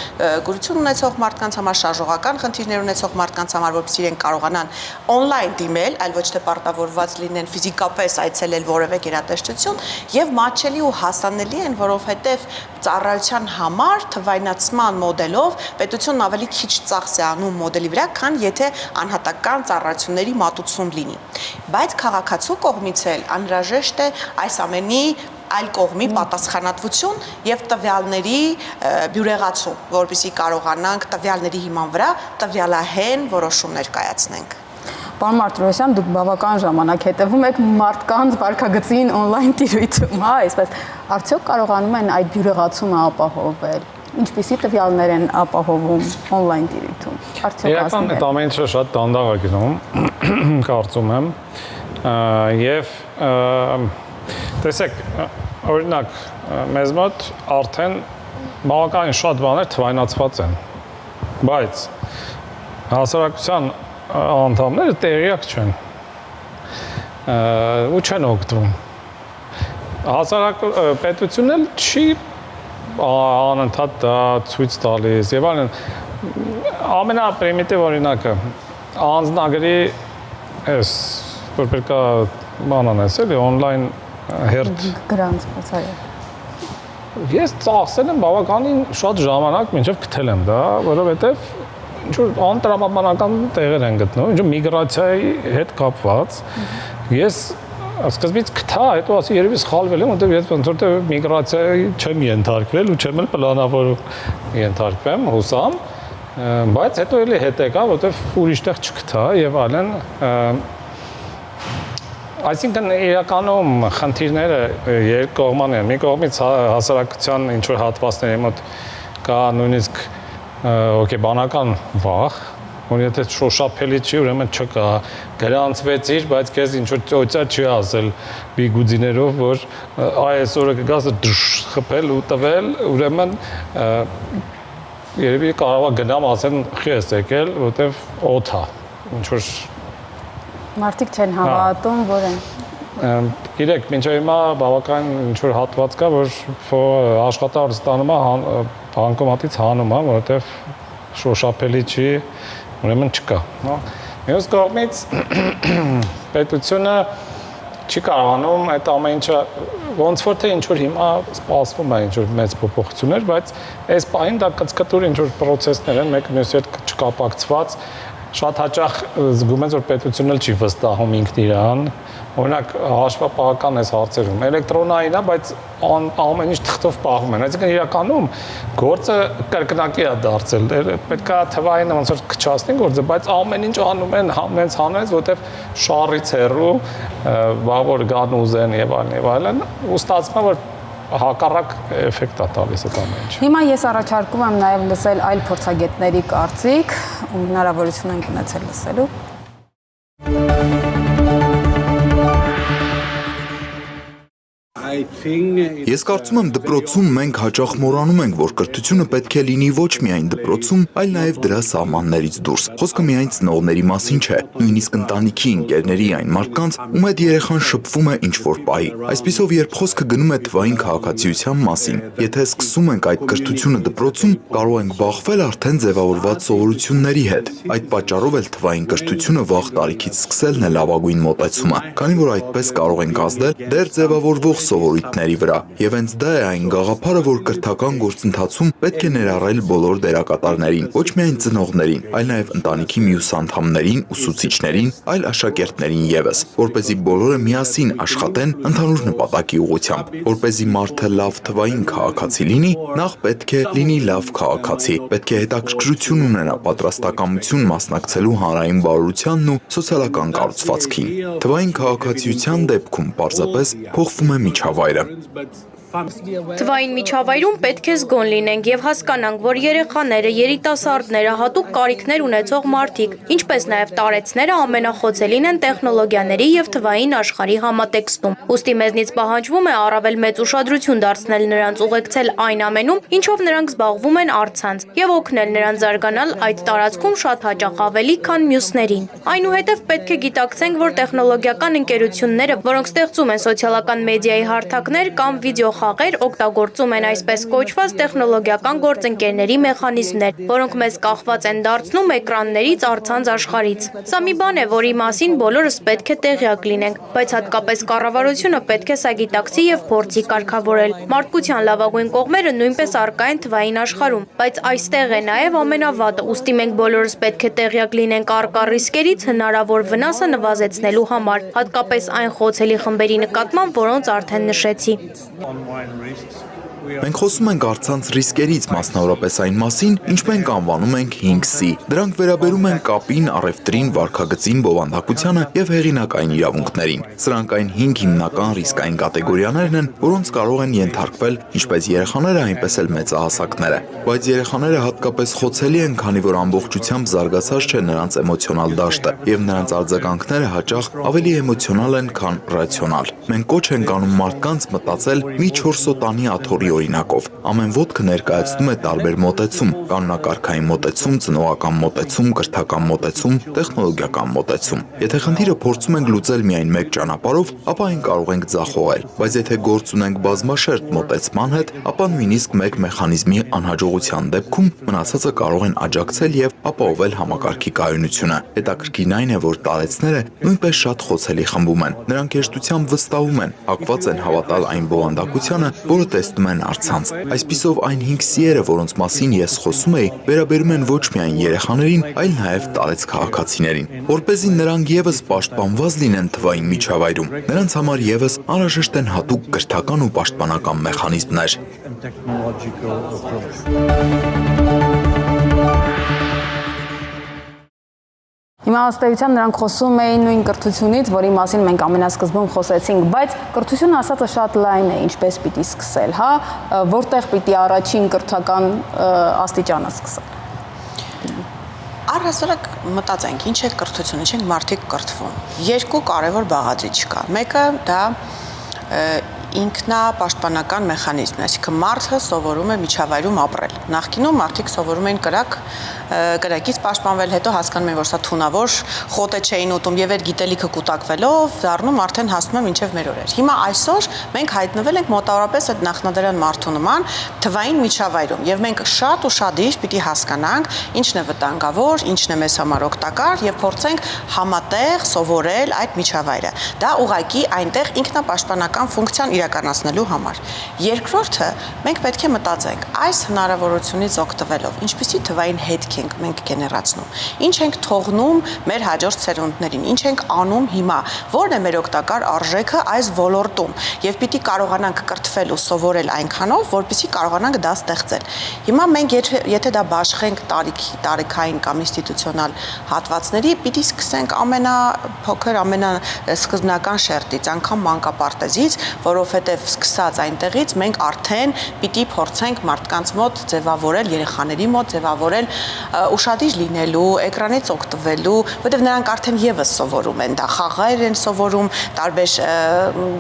գույություն ունեցող մարդկանց համար, շարժողական խնդիրներ ունեցող մարդկանց համար, որպեսզի իրենք կարողանան on-line դիմել, այլ ոչ թե պարտավորված լինեն ֆիզիկապես այցելել որևէ գերատեսչություն եւ մատչելի ու հասանելի են, որովհետև ծառայության համար թվայնացման մոդելով պետությունն ավելի քիչ ծախս է անում մոդելի վրա, քան եթե անհատական ծառայությունների մատուցում լինի։ Բայց քաղաքացու կողմից էլ անհրաժեշտ է այս ամենի այլ կողմի պատասխանատվություն եւ տվյալների բյուրեղացում, որպեսզի կարողանանք տվյալների հիման վրա տվյալահեն որոշումներ կայացնենք։ Պարոն Մարտիրոսյան, դուք բավական ժամանակ հետևում եք մարդկանց վարքագծին on-line տիրույթում, հա, այսպես արդյոք կարողանում են այդ բյուրեղացումը ապահովել։ Ինչպիսի տվյալներ են ապահովում on-line տիրույթում։ Իրական այդ ամեն ինչը շատ դանդաղ է գնում, կարծում եմ, եւ տեսեք, օրինակ, մեզ մոտ արդեն բավականին շատ բաներ թվայնացված են, բայց հասարակության անդամները տեղյակ չեն ու չեն օգտվում։ Պետությունն էլ չի անընդհատ դա ցույց տալիս եւ այլն։ Ամենապրիմիտիվ օրինակը անձնագրի էս որ պետք է բան անես էլի on-line հերթ գրանցված այո։ Ես ծախսել եմ բավականին շատ ժամանակ մինչև գտել եմ դա, որովհետեւ ինչ-որ անտրամաբանական տեղեր են գտնում, ինչ-որ միգրացիայի հետ կապված։ Ես սկզբից գտա, հետո ասի երևի սխալվել եմ, որտեղ ես ոնց որ միգրացիայի չեմ ենթարկվել ու չեմ էլ պլանավոր ենթարկվեմ, հուսամ, բայց հետո էլի հետ եկա, որտեղ ուրիշ տեղ չգտա եւ այլն։ Այսինքն իրականում խնդիրները երկկողման են։ Մի կողմից հասարակության ինչ որ հատվածների մոտ կա նույնիսկ հոգեբանական վախ, որ եթե շոշափելի չի, ուրեմն չկա, գրանցվեցիր, բայց քեզ ինչ որ ծոցա չի ասել բիգուձիներով, որ այս օրը կգաս խփել ու տվել, ուրեմն երևի կարող է գնամ ասեն խի ես եկել, որտեվ օդ է, ինչ որ Մարդիկ չեն հավատում, որ են։ Գիտեք, մինչև հիմա բավական ինչ-որ հատված կա, որ աշխատավարձ ստանում է բանկոմատից հանում է, որովհետև շոշափելի չի, ուրեմն չկա։ Մյուս կողմից պետությունը չի կարողանում այդ ամեն ինչը ոնց որ թե ինչ-որ հիմա սպասվում է ինչ-որ մեծ փոփոխություններ, բայց այս պահին դա կծկտուր ինչ-որ պրոցեսներ են, մեկ մյուսի հետ չկապակցված շատ հաճախ զգում ես, որ պետությունն էլ չի վստահում ինքն իրան, օրինակ հաշվապահական այս հարցերում, էլեկտրոնային է, բայց ամեն ինչ թղթով պահում են, այսինքն իրականում գործը կրկնակի է դարձել, պետք է թվային ոնց որ քչացնի գործը, բայց ամեն ինչ անում են հենց հանես, որտեվ շարից հեռու, բավոր գան ուզեն եւ այլն, ու ստացվում է, որ հակառակ էֆեկտ է տալիս այդ ամեն ինչը։ Հիմա ես առաջարկում եմ նաև լսել այլ փորձագետների կարծիք, ու հնարավորություն ենք ունեցել լսելու։ Ես կարծում եմ դպրոցում մենք հաճախ մոռանում ենք, որ կրթությունը պետք է լինի ոչ միայն դպրոցում, այլ նաև դրա սահմաններից դուրս։ Խոսքը միայն ծնողների մասին չէ, նույնիսկ ընտանիքի, ընկերների, այն մարդկանց, ում հետ երեխան շփվում է ինչ-որ պահի։ Այսպիսով, երբ խոսքը գնում է թվային քաղաքացիության մասին, եթե սկսում ենք այդ կրթությունը դպրոցում, կարող ենք բախվել արդեն ձևավորված սովորությունների հետ։ Այդ պատճառով էլ թվային կրթությունը վաղ տարիքից սկսելն է լավագույն մոտեցումը, քանի որ այդպես կարող ենք ազդել դեռ ձևավորվող սովորույթների վրա, եւ հենց դա է այն գաղափարը, որ կրթական գործընթացում պետք է ներառել բոլոր դերակատարներին, ոչ միայն ծնողներին, այլ նաեւ ընտանիքի մյուս անդամներին, ուսուցիչներին, այլ աշակերտներին եւս, որպեսզի բոլորը միասին աշխատեն ընդհանուր նպատակի ուղղությամբ, որպեսզի մարդը լավ թվային քաղաքացի լինի, նախ պետք է լինի լավ քաղաքացի, պետք է հետաքրքրություն ունենա պատրաստակամություն մասնակցելու հանրային բարօրությանն ու սոցիալական կառուցվածքին։ Թվային քաղաքացիության դեպքում պարզապես փոխվում է միջավայրը։ Թվային միջավայրում պետք է զգոն լինենք եւ հասկանանք, որ երեխաները, երիտասարդները, հատուկ կարիքներ ունեցող մարդիկ, ինչպես նաեւ տարեցները ամենախոցելին են տեխնոլոգիաների եւ թվային աշխարհի համատեքստում։ Ուստի մեզնից պահանջվում է առավել մեծ ուշադրություն դարձնել նրանց, ուղեկցել այն ամենում, ինչով նրանք զբաղվում են առցանց, եւ օգնել նրանց զարգանալ այդ տարածքում շատ հաճախ ավելի, քան մյուսներին։ Այնուհետև պետք է գիտակցենք, որ տեխնոլոգիական ընկերությունները, որոնք ստեղծում են սոցիալական մեդիայի հարթակներ կամ վիդեո խաղեր, օգտագործում են այսպես կոչված տեխնոլոգիական գործընկերների մեխանիզմներ, որոնք մեզ կախված են դարձնում էկրաններից առցանց աշխարհից։ Սա մի բան է, որի մասին բոլորս պետք է տեղյակ լինենք, բայց հատկապես կառավարությունը պետք է սա գիտակցի եւ փորձի կարգավորել։ Մարդկության լավագույն կողմերը նույնպես առկա են թվային աշխարհում, բայց այստեղ է նաեւ ամենավատը, ուստի մենք բոլորս պետք է տեղյակ լինենք առկա ռիսկերից հնարավոր վնասը նվազեցնելու համար, հատկապես այն խոցելի խմբերի նկատմամբ, որոնց արդեն նշեցի։ Մենք խոսում ենք առցանց ռիսկերից, մասնավորապես այն մասին, ինչ մենք անվանում ենք 5C։ Դրանք վերաբերում են կապին, առևտրին, վարքագծին, բովանդակությանը եւ հեղինակային իրավունքներին։ Սրանք այն 5 հիմնական ռիսկային կատեգորիաներն են, որոնց կարող են ենթարկվել ինչպես երեխաները, այնպես էլ մեծահասակները։ Բայց երեխաները հատկապես խոցելի են, քանի որ ամբողջությամբ զարգացած չէ նրանց էմոցիոնալ դաշտը, եւ նրանց արձագանքները հաճախ ավելի էմոցիոնալ են, քան ռացիոնալ։ Մենք կոչ ենք անում մարդկանց մտածել մի 4 սոտանի աթոռի օրինակով։ Ամեն ոտքը ներկայացնում է տարբեր մոտեցում՝ կանոնակարգային մոտեցում, ծնողական մոտեցում, կրթական մոտեցում, տեխնոլոգիական մոտեցում։ Եթե խնդիրը փորձում ենք լուծել միայն մեկ ճանապարհով, ապա այն կարող ենք ձախողել, բայց եթե գործ ունենք բազմաշերտ մոտեցման հետ, ապա նույնիսկ մեկ մեխանիզմի անհաջողության դեպքում մնացածը կարող են աջակցել եւ ապահովել համակարգի կայունությունը։ Հետաքրքիրն այն է, որ տարեցները նույնպես շատ խոցելի խմբում են։ Նրանք հեշտությամբ վստահում են, հակված են հավատալ այն բովանդակությանը, որը տեսնում են առցանց։ Այսպիսով այն 5C-երը, որոնց մասին ես խոսում էի, վերաբերում են ոչ միայն երեխաներին, այլ նաև տարեց քաղաքացիներին, որպեսզի նրանք եւս պաշտպանված լինեն թվային միջավայրում։ Նրանց համար եւս անհրաժեշտ են հատուկ կրթական ու պաշտպանական մեխանիզմներ։ Հիմա ըստ էության նրանք խոսում էին նույն կրթությունից, որի մասին մենք ամենասկզբում խոսեցինք, բայց կրթությունը ասածը շատ լայն է, ինչպես պիտի սկսել, հա, որտեղ պիտի առաջին կրթական աստիճանը սկսել։ Առհասարակ մտածենք, ինչ է կրթությունը, ինչ են մարդիկ կրթվում։ Երկու կարևոր բաղադրիչ կա։ Մեկը դա ինքնապաշտպանական մեխանիզմն է, այսինքն մարդը սովորում է միջավայրում ապրել։ Նախկինում մարդիկ սովորում էին կրակից պաշտպանվել, հետո հասկանում են, որ սա թունավոր խոտ է չէին ուտում եւ այդ գիտելիքը կուտակվելով դառնում արդեն հասնում է մինչեւ մեր օրեր։ Հիմա այսօր մենք հայտնվել ենք մոտավորապես այդ նախնադարյան մարդու նման թվային միջավայրում եւ մենք շատ ու շատիր պիտի հասկանանք ինչն է վտանգավոր, ինչն է մեզ համար օգտակար եւ փորձենք համատեղ սովորել այդ միջավայրը։ Դա ուղղակի այնտեղ ինքնապաշտպանական ֆունկցիան իրականացնելու համար։ Երկրորդը, մենք պետք է մտածենք այս հնարավորությունից օգտվելով, ինչպիսի թվային հետք ենք մենք գեներացնում, ինչ ենք թողնում մեր հաջորդ սերունդներին, ինչ ենք անում հիմա, որն է մեր օգտակար արժեքը այս ոլորտում եւ պիտի կարողանանք կրթվել ու սովորել այնքանով, որպեսզի կարողանանք դա ստեղծել։ Հիմա մենք եթե դա բաշխենք տարիքային կամ ինստիտուցիոնալ հատվածների, պիտի սկսենք ամենափոքր, ամենասկզբնական շերտից, անգամ մանկապարտեզից, որովհետև սկսած այնտեղից մենք արդեն պիտի փորձենք մարդկանց մոտ ձևավորել, երեխաների մոտ ձևավորել ուշադիր լինելու, էկրանից օգտվելու, որովհետև նրանք արդեն եւս սովորում են, դա խաղեր են սովորում, տարբեր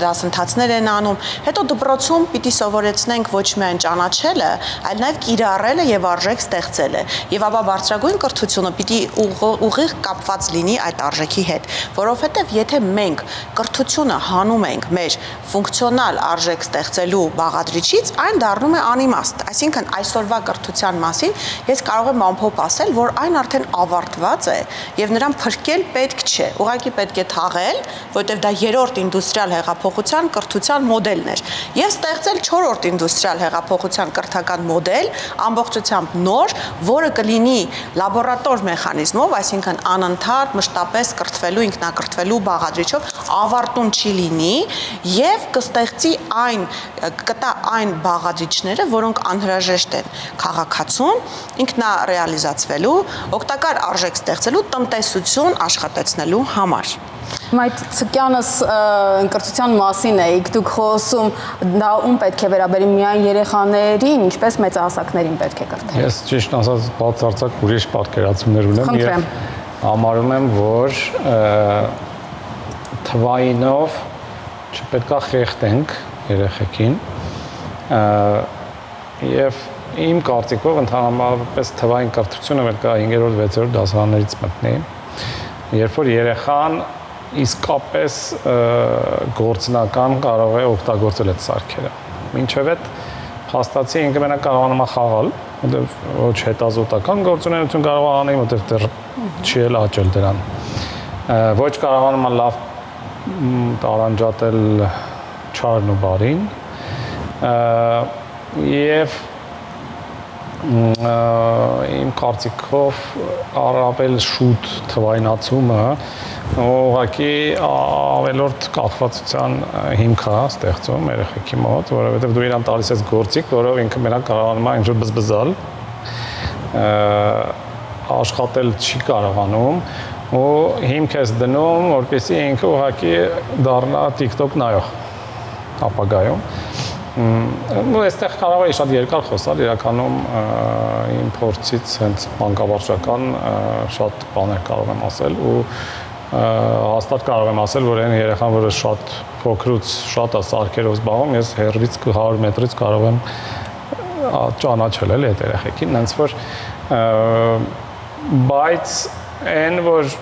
դասընթացներ են անում, հետո դպրոցում պիտի սովորեցնենք ոչ միայն ճանաչելը, այլ նաեւ կիրառելը եւ արժեք ստեղծելը, եւ ապա բարձրագույն կրթությունը պիտի ուղիղ կապված լինի այդ արժեքի հետ, որովհետև եթե մենք կրթությունը հանում ենք մեր ֆունկցիոնալ արժեք ստեղծելու բաղադրիչից, այն դառնում է անիմաստ։ Այսինքն այսօրվա կրթության մասին ես կարող եմ ամփոփ ասել, որ այն արդեն ավարտված է եւ նրան փրկել պետք չէ։ Ուղղակի պետք է թաղել, որտեղ դա երրորդ ինդուստրիալ հեղափոխության կրթության մոդելն էր։ Եվ ստեղծել 4-րդ ինդուստրիալ հեղափոխության կրթական մոդել, ամբողջությամբ նոր, որը կլինի լաբորատոր մեխանիզմով, այսինքն անընդհատ մշտապես կրթվելու, ինքնակրթվելու բաղադրիչով, ավարտում չի լինի եւ կստեղծի կտա այն բաղադրիչները, որոնք անհրաժեշտ են քաղաքացուն ինքնարեալիզացվելու, օգտակար արժեք ստեղծելու, տնտեսություն աշխատեցնելու համար։ Այդ ցկյանս կրթության մասին էիք դուք խոսում, դա ում պետք է վերաբերի, միայն երեխաներին, ինչպես մեծահասակներին պետք է կրթել։ Ես ճիշտ ասած բացարձակ ուրիշ պատկերացումներ ունեմ եւ համարում եմ, որ թվայինով չպետք է խեղդենք երեխեքին եւ իմ կարծիքով ընդհանրապես թվային կրթությունը պետք է 5-րդ, 6-րդ դասարաններից մտնի, երբ որ երեխան իսկապես գործնական կարող է օգտագործել այդ սարքերը։ Մինչև այդ փաստացի ինքը մենակ կարողանում է խաղալ, որտեղ ոչ հետազոտական գործունեություն կարող է անի, որտեղ դեռ չի էլ աճել դրան։ Ոչ կարողանում է լավ տարանջատել չարն ու բարին եւ իմ կարծիքով առավել շուտ թվայնացումը ուղղակի ավելորդ կախվածության հիմք է ստեղծում երեխեքի մոտ, որովհետև դու իրան տալիս ես գործիք, որով ինքը մենակ կարողանում է ինչ-որ բզբզալ, աշխատել չի կարողանում ու հիմք ես դնում, որպեսզի ինքը ուղղակի դառնա TikTok նայող ապագայում։ Ու այստեղ կարող է շատ երկար խոսալ, իրականում իմ փորձից հենց մանկավարժական շատ բաներ կարող եմ ասել ու հաստատ կարող եմ ասել, որ այն երեխան, որը շատ փոքրուց շատ է սարքերով զբաղվում, ես հեռվից 100 մետրից կարող եմ ճանաչել այդ երեխեքին, հենց որ բայց այն, որ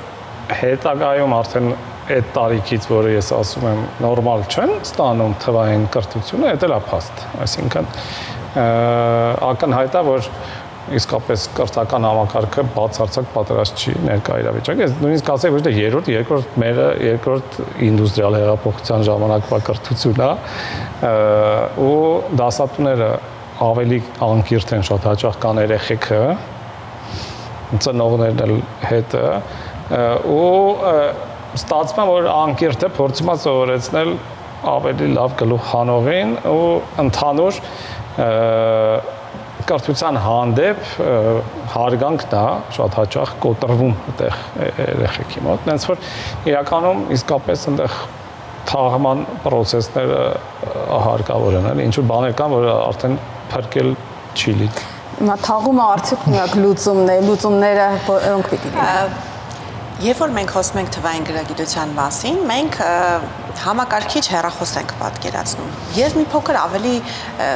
հետագայում արդեն այդ տարիքից, որը ես ասում եմ, նորմալ չեն ստանում թվային կրթությունը, դա էլ է փաստ։ Այսինքն ակնհայտ է, որ իսկապես կրթական համակարգը բացարձակ պատրաստ չի ներկա իրավիճակի։ Ես նույնիսկ ասեի, ոչ թե երկրորդ ինդուստրիալ հեղափոխության ժամանակվա կրթությունն է, ու դասատուները ավելի անկիրթ են շատ հաճախ կան երեխեքը, ծնողներն էլ հետը, ու ստացվում է, որ անկիրթը փորձում է սովորեցնել ավելի լավ գլուխ հանողին ու ընդհանուր կրթության հանդեպ հարգանքն է շատ հաճախ կոտրվում այդտեղ երեխեքի մոտ, այնց որ իրականում իսկապես այնտեղ թաղման process-ները հարկավոր են, ինչ որ բաներ կան, որ արդեն փրկել չի լինի։ Հիմա թաղումը արդյոք միակ լուծումն է, լուծումները որոնք պիտի լինեն։ Երբ որ մենք խոսում ենք թվային գրագիտության մասին, մենք համակարգիչ հեռախոս ենք պատկերացնում։ Ես մի փոքր ավելի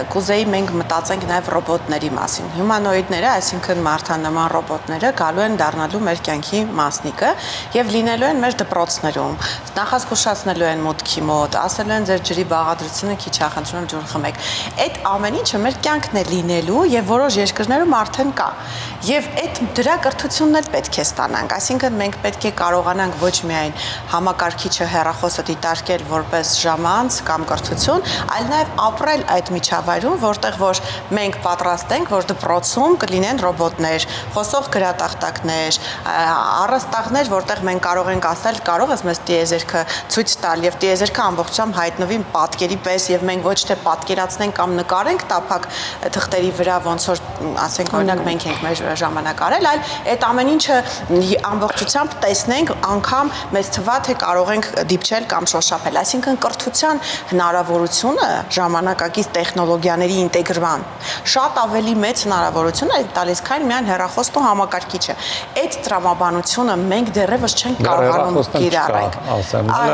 կուզեի մենք մտածենք նաև ռոբոտների մասին։ Հյումանոիդները, այսինքն մարդանման ռոբոտները գալու են դառնալու մեր կյանքի մասնիկը եւ լինելու են մեր դպրոցներում։ Նախազգուշացնելու են մուտքի մոտ, ասելու են ձեր ջրի բաղադրությունը քիչ է, խնդրում եմ ջուր խմեք։ Այդ ամեն ինչը մեր կյանքն է լինելու եւ որոշ երկրներում արդեն կա։ Եվ այդ դրա կրթությունն էլ պետք է ստանանք, այսինքն մենք պետք է կարողանանք ոչ միայն համակարգիչը հեռախոսը դիտարկել որպես ժամանց կամ կրթություն, այլ նաև ապրել այդ միջավայրում, որտեղ որ մենք պատրաստ ենք, որ դպրոցում կլինեն ռոբոտներ, խոսող գրատախտակներ, առաստաղներ, որտեղ մենք կարող ենք ասել, կարող ես մեզ տիեզերքը ցույց տալ եւ տիեզերքը ամբողջությամբ հայտնվի պատկերի պես եւ մենք ոչ թե պատկերացնենք կամ նկարենք տափակ թղթերի վրա, ոնց որ ասենք օրինակ մենք ենք մեր ժամանակ արել, այլ այդ ամեն ինչը ամբողջությամբ տեսնենք, անգամ մեծ թվա թե կարող ենք դիպչել կամ շոշափել, այսինքն կրթության հնարավորությունը ժամանակակից տեխնոլոգիաների ինտեգրման շատ ավելի մեծ հնարավորություն է տալիս, քան միայն հեռախոսն ու համակարգիչը։ Այդ տրամաբանությունը մենք դեռևս չենք կարողանում կիրառենք։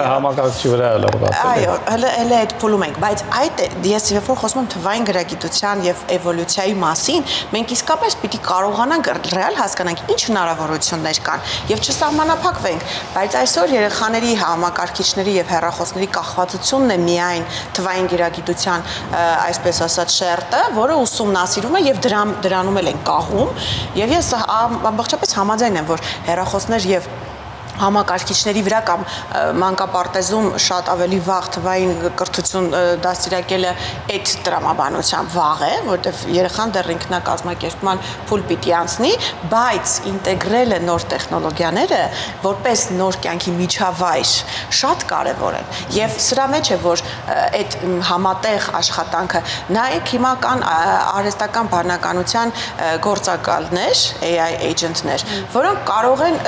Համակարգչի վրա է լրված։ Այո, հələ այդ փուլում ենք, բայց այդ ես երբ որ խոսում եմ թվային գրագիտության եւ էվոլյուցիայի մասին, մենք իսկապես պիտի կարողանանք ռեալ հասկանանք ինչ հնարավորություններ կան եւ չսահմանափակվենք, բայց այսօր երեխաների համակարգիչների եւ հեռախոսների կախվածությունն է միայն թվային գրագիտության, այսպես ասած, շերտը, որը ուսումնասիրում է եւ դրանում են կախում, եւ ես ամբողջապես համաձայն եմ, որ հեռախոսներ եւ համակարգիչների վրա կամ մանկապարտեզում շատ ավելի վաղ թվային կրթություն դաստիարակելը այդ տրամաբանությամբ վաղ է, որտեղ երեխան դեռ ինքնակազմակերպման փուլ պիտի անցնի, բայց ինտեգրելը նոր տեխնոլոգիաները որպես նոր կյանքի միջավայր շատ կարևոր են։ Եվ սրա մեջ է, որ այդ համատեղ աշխատանքը նայեք հիմա կան արհեստական բանականության գործակալներ, AI agent-ներ, որոնք կարող են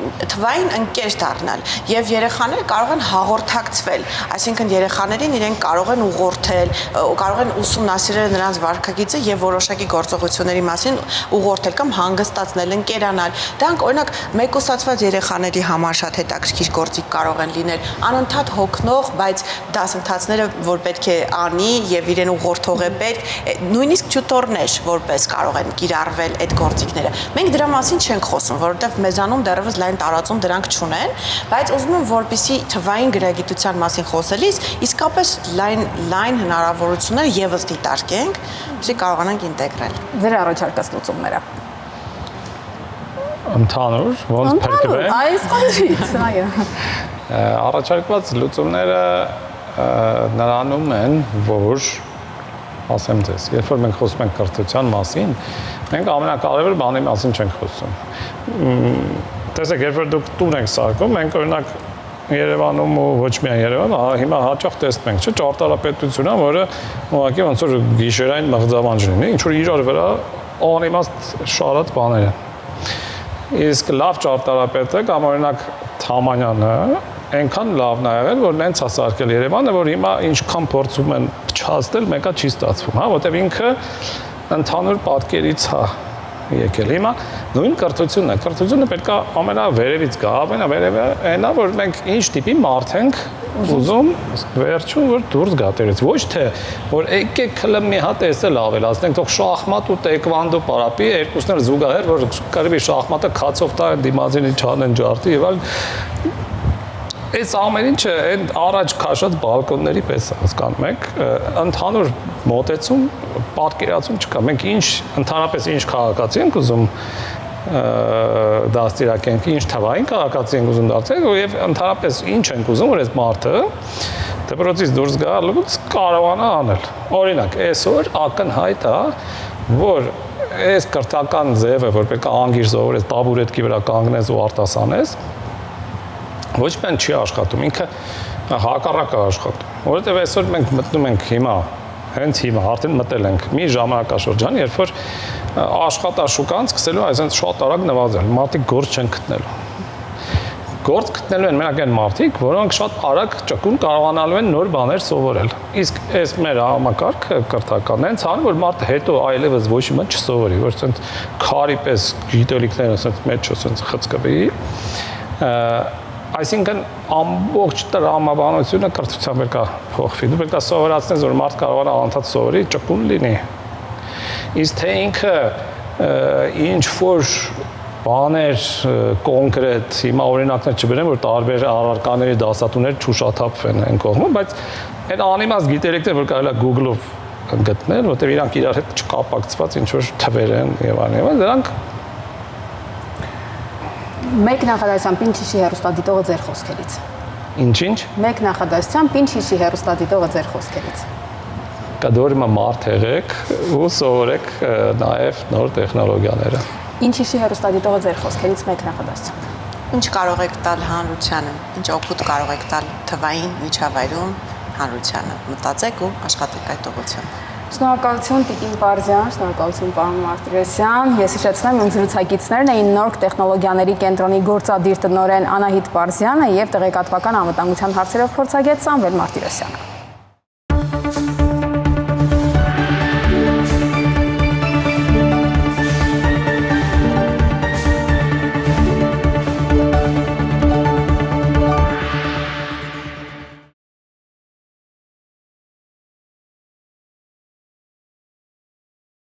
թվային ընկեր դառնալ եւ երեխաները կարող են հաղորդակցվել, այսինքն երեխաներին իրենք կարող են ուղղորդել, կարող են ուսումնասիրել նրանց վարքագիծը եւ որոշակի գործողությունների մասին ուղղորդել կամ հանգստացնել, ընկերանալ։ Դրանք օրինակ մեկուսացված երեխաների համար շատ հետաքրքիր գործիք կարող են լինել, անընդհատ հոգնող, բայց դասընթացները որ պետք է անի եւ իրեն ուղղորդող է պետք, նույնիսկ տյուտորներ որպես կարող են կիրառվել այդ գործիքները։ Մենք դրա մասին չենք խոսում, որովհետեւ մեզանում դեռևս լայն տարածում դրանք չունեն, բայց ուզում եմ որպեսզի թվային գրագիտության մասին խոսելիս իսկապես լայն հնարավորություններ եւս դիտարկենք, որպեսզի կարողանանք ինտեգրել։ Ձեր առաջարկած լուծումները։ Ընդհանուր, ոնց փրկվել։ Այս կողմից, այո։ Առաջարկված լուծումները նրանում են, որ ասեմ ձեզ, երբ որ մենք խոսում ենք կրթության մասին, մենք ամենակարևոր բանի մասին չենք խոսում։ Տեսեք, երբ որ դուք տուն եք սարքում, մենք օրինակ Երևանում ու ոչ միայն Երևանում, հիմա հաճախ տեսնում ենք, չէ՞, ճարտարապետությունը, որը ուղղակի ոնց որ գիշերային մղձավանջ լինի, ինչ որ իրար վրա անիմաստ շարած բաներ են։ Իսկ լավ ճարտարապետը կամ օրինակ Թամանյանը այնքան լավն է եղել, որ նենց է սարքել Երևանը, որ հիմա ինչքան փորձում են փչացնել, մեկը չի ստացվում, հա, որտեղ ինքը ընդհանուր պատկերից է եկել։ Հիմա նույն կրթությունն է։ Կրթությունը պետք է ամենավերևից գա, ամենավերևը այնա, որ մենք ինչ տիպի մարդ ենք ուզում վերջում որ դուրս գա դերից։ Ոչ թե որ եկեք հələ մի հատ էսել ավելացնենք, թող շախմատ ու տեկվանդո պարապի, երկուսն էլ զուգահեռ, որ կարելի շախմատը քացով տա դիմացինի չանեն ջարդի եւ այլ։ Այս ամեն ինչը այն առաջ քաշած բալկոնների պես հասկանում եք, ընդհանուր մոտեցում, պատկերացում չկա։ Մենք ինչ ընդհանրապես ինչ քաղաքացի ենք ուզում դաստիարակենք, ինչ թվային քաղաքացի ենք ուզում դարձնել եւ ընդհանրապես ինչ ենք ուզում, որ այս մարդը դպրոցից դուրս գալուց կարողանա անել։ Օրինակ, այսօր ակնհայտ է, որ այս կրթական ձևը, որ պետք է անգիր սովորես, տաբուրետկի վրա կանգնես ու արտասանես, ոչ միայն չի աշխատում, ինքը հակառակ է աշխատում, որովհետև այսօր մենք մտնում ենք հիմա հենց հիմա արդեն մտել ենք մի ժամանակաշրջան, երբ որ աշխատաշուկան սկսելու այսինքն շատ արագ նվազել, մարդիկ գործ չեն գտնելու։ Գործ գտնելու են մենակ այն մարդիկ, որոնք շատ արագ ճկուն կարողանալու են նոր բաներ սովորել։ Իսկ այս մեր համակարգը կրթական հենց ան որ մարդը հետո այլևս ոչ մի բան չսովորի, որ ասենք քարի պես գիտելիքները ասենք մեջը ասենք խցկվի։ Այսինքն ամբողջ տրամաբանությունը կրթության պետք է փոխվի։ Դու պետք է սովորացնես, որ մարդ կարողանա անընդհատ սովորի, ճկուն լինի։ Իսկ թե ինքը ինչ որ բաներ կոնկրետ հիմա օրինակներ չբերեմ, որ տարբեր առարկաների դասատուներ չուշաթափվեն այն կողմում, բայց այն անիմաստ գիտելիքներ, որ կարելի է Google-ով գտնել, որտեղ իրանք իրար հետ չկապակցված ինչ որ թվեր են եւ այլն, դրանք Մեկ նախադասությամբ ինչ հիշի հեռուստադիտողը ձեր խոսքերից։ Ինչ։ Մեկ նախադասությամբ ինչ հիշի հեռուստադիտողը ձեր խոսքերից։ Կդորիմա մարդ եղեք ու սովորեք նաև նոր տեխնոլոգիաները։ Ինչ հիշի հեռուստադիտողը ձեր խոսքերից մեկ նախադասությամբ։ Ինչ կարող եք տալ հանրությանը, ինչ օգուտ կարող եք տալ թվային միջավայրում հանրությանը։ Մտածեք ու աշխատեք այդ ուղղությամբ։ Շնորհակալություն Տիկին Պարզյան, շնորհակալություն պարոն Մարտիրոսյան։ Ես հիշեցնեմ, իմ զրուցակիցներն էին Նորք տեխնոլոգիաների կենտրոնի գործադիր տնօրեն Անահիտ Պարզյանը եւ տեղեկատվական անվտանգության հարցերով փորձագետ Սամվել Մարտիրոսյանը։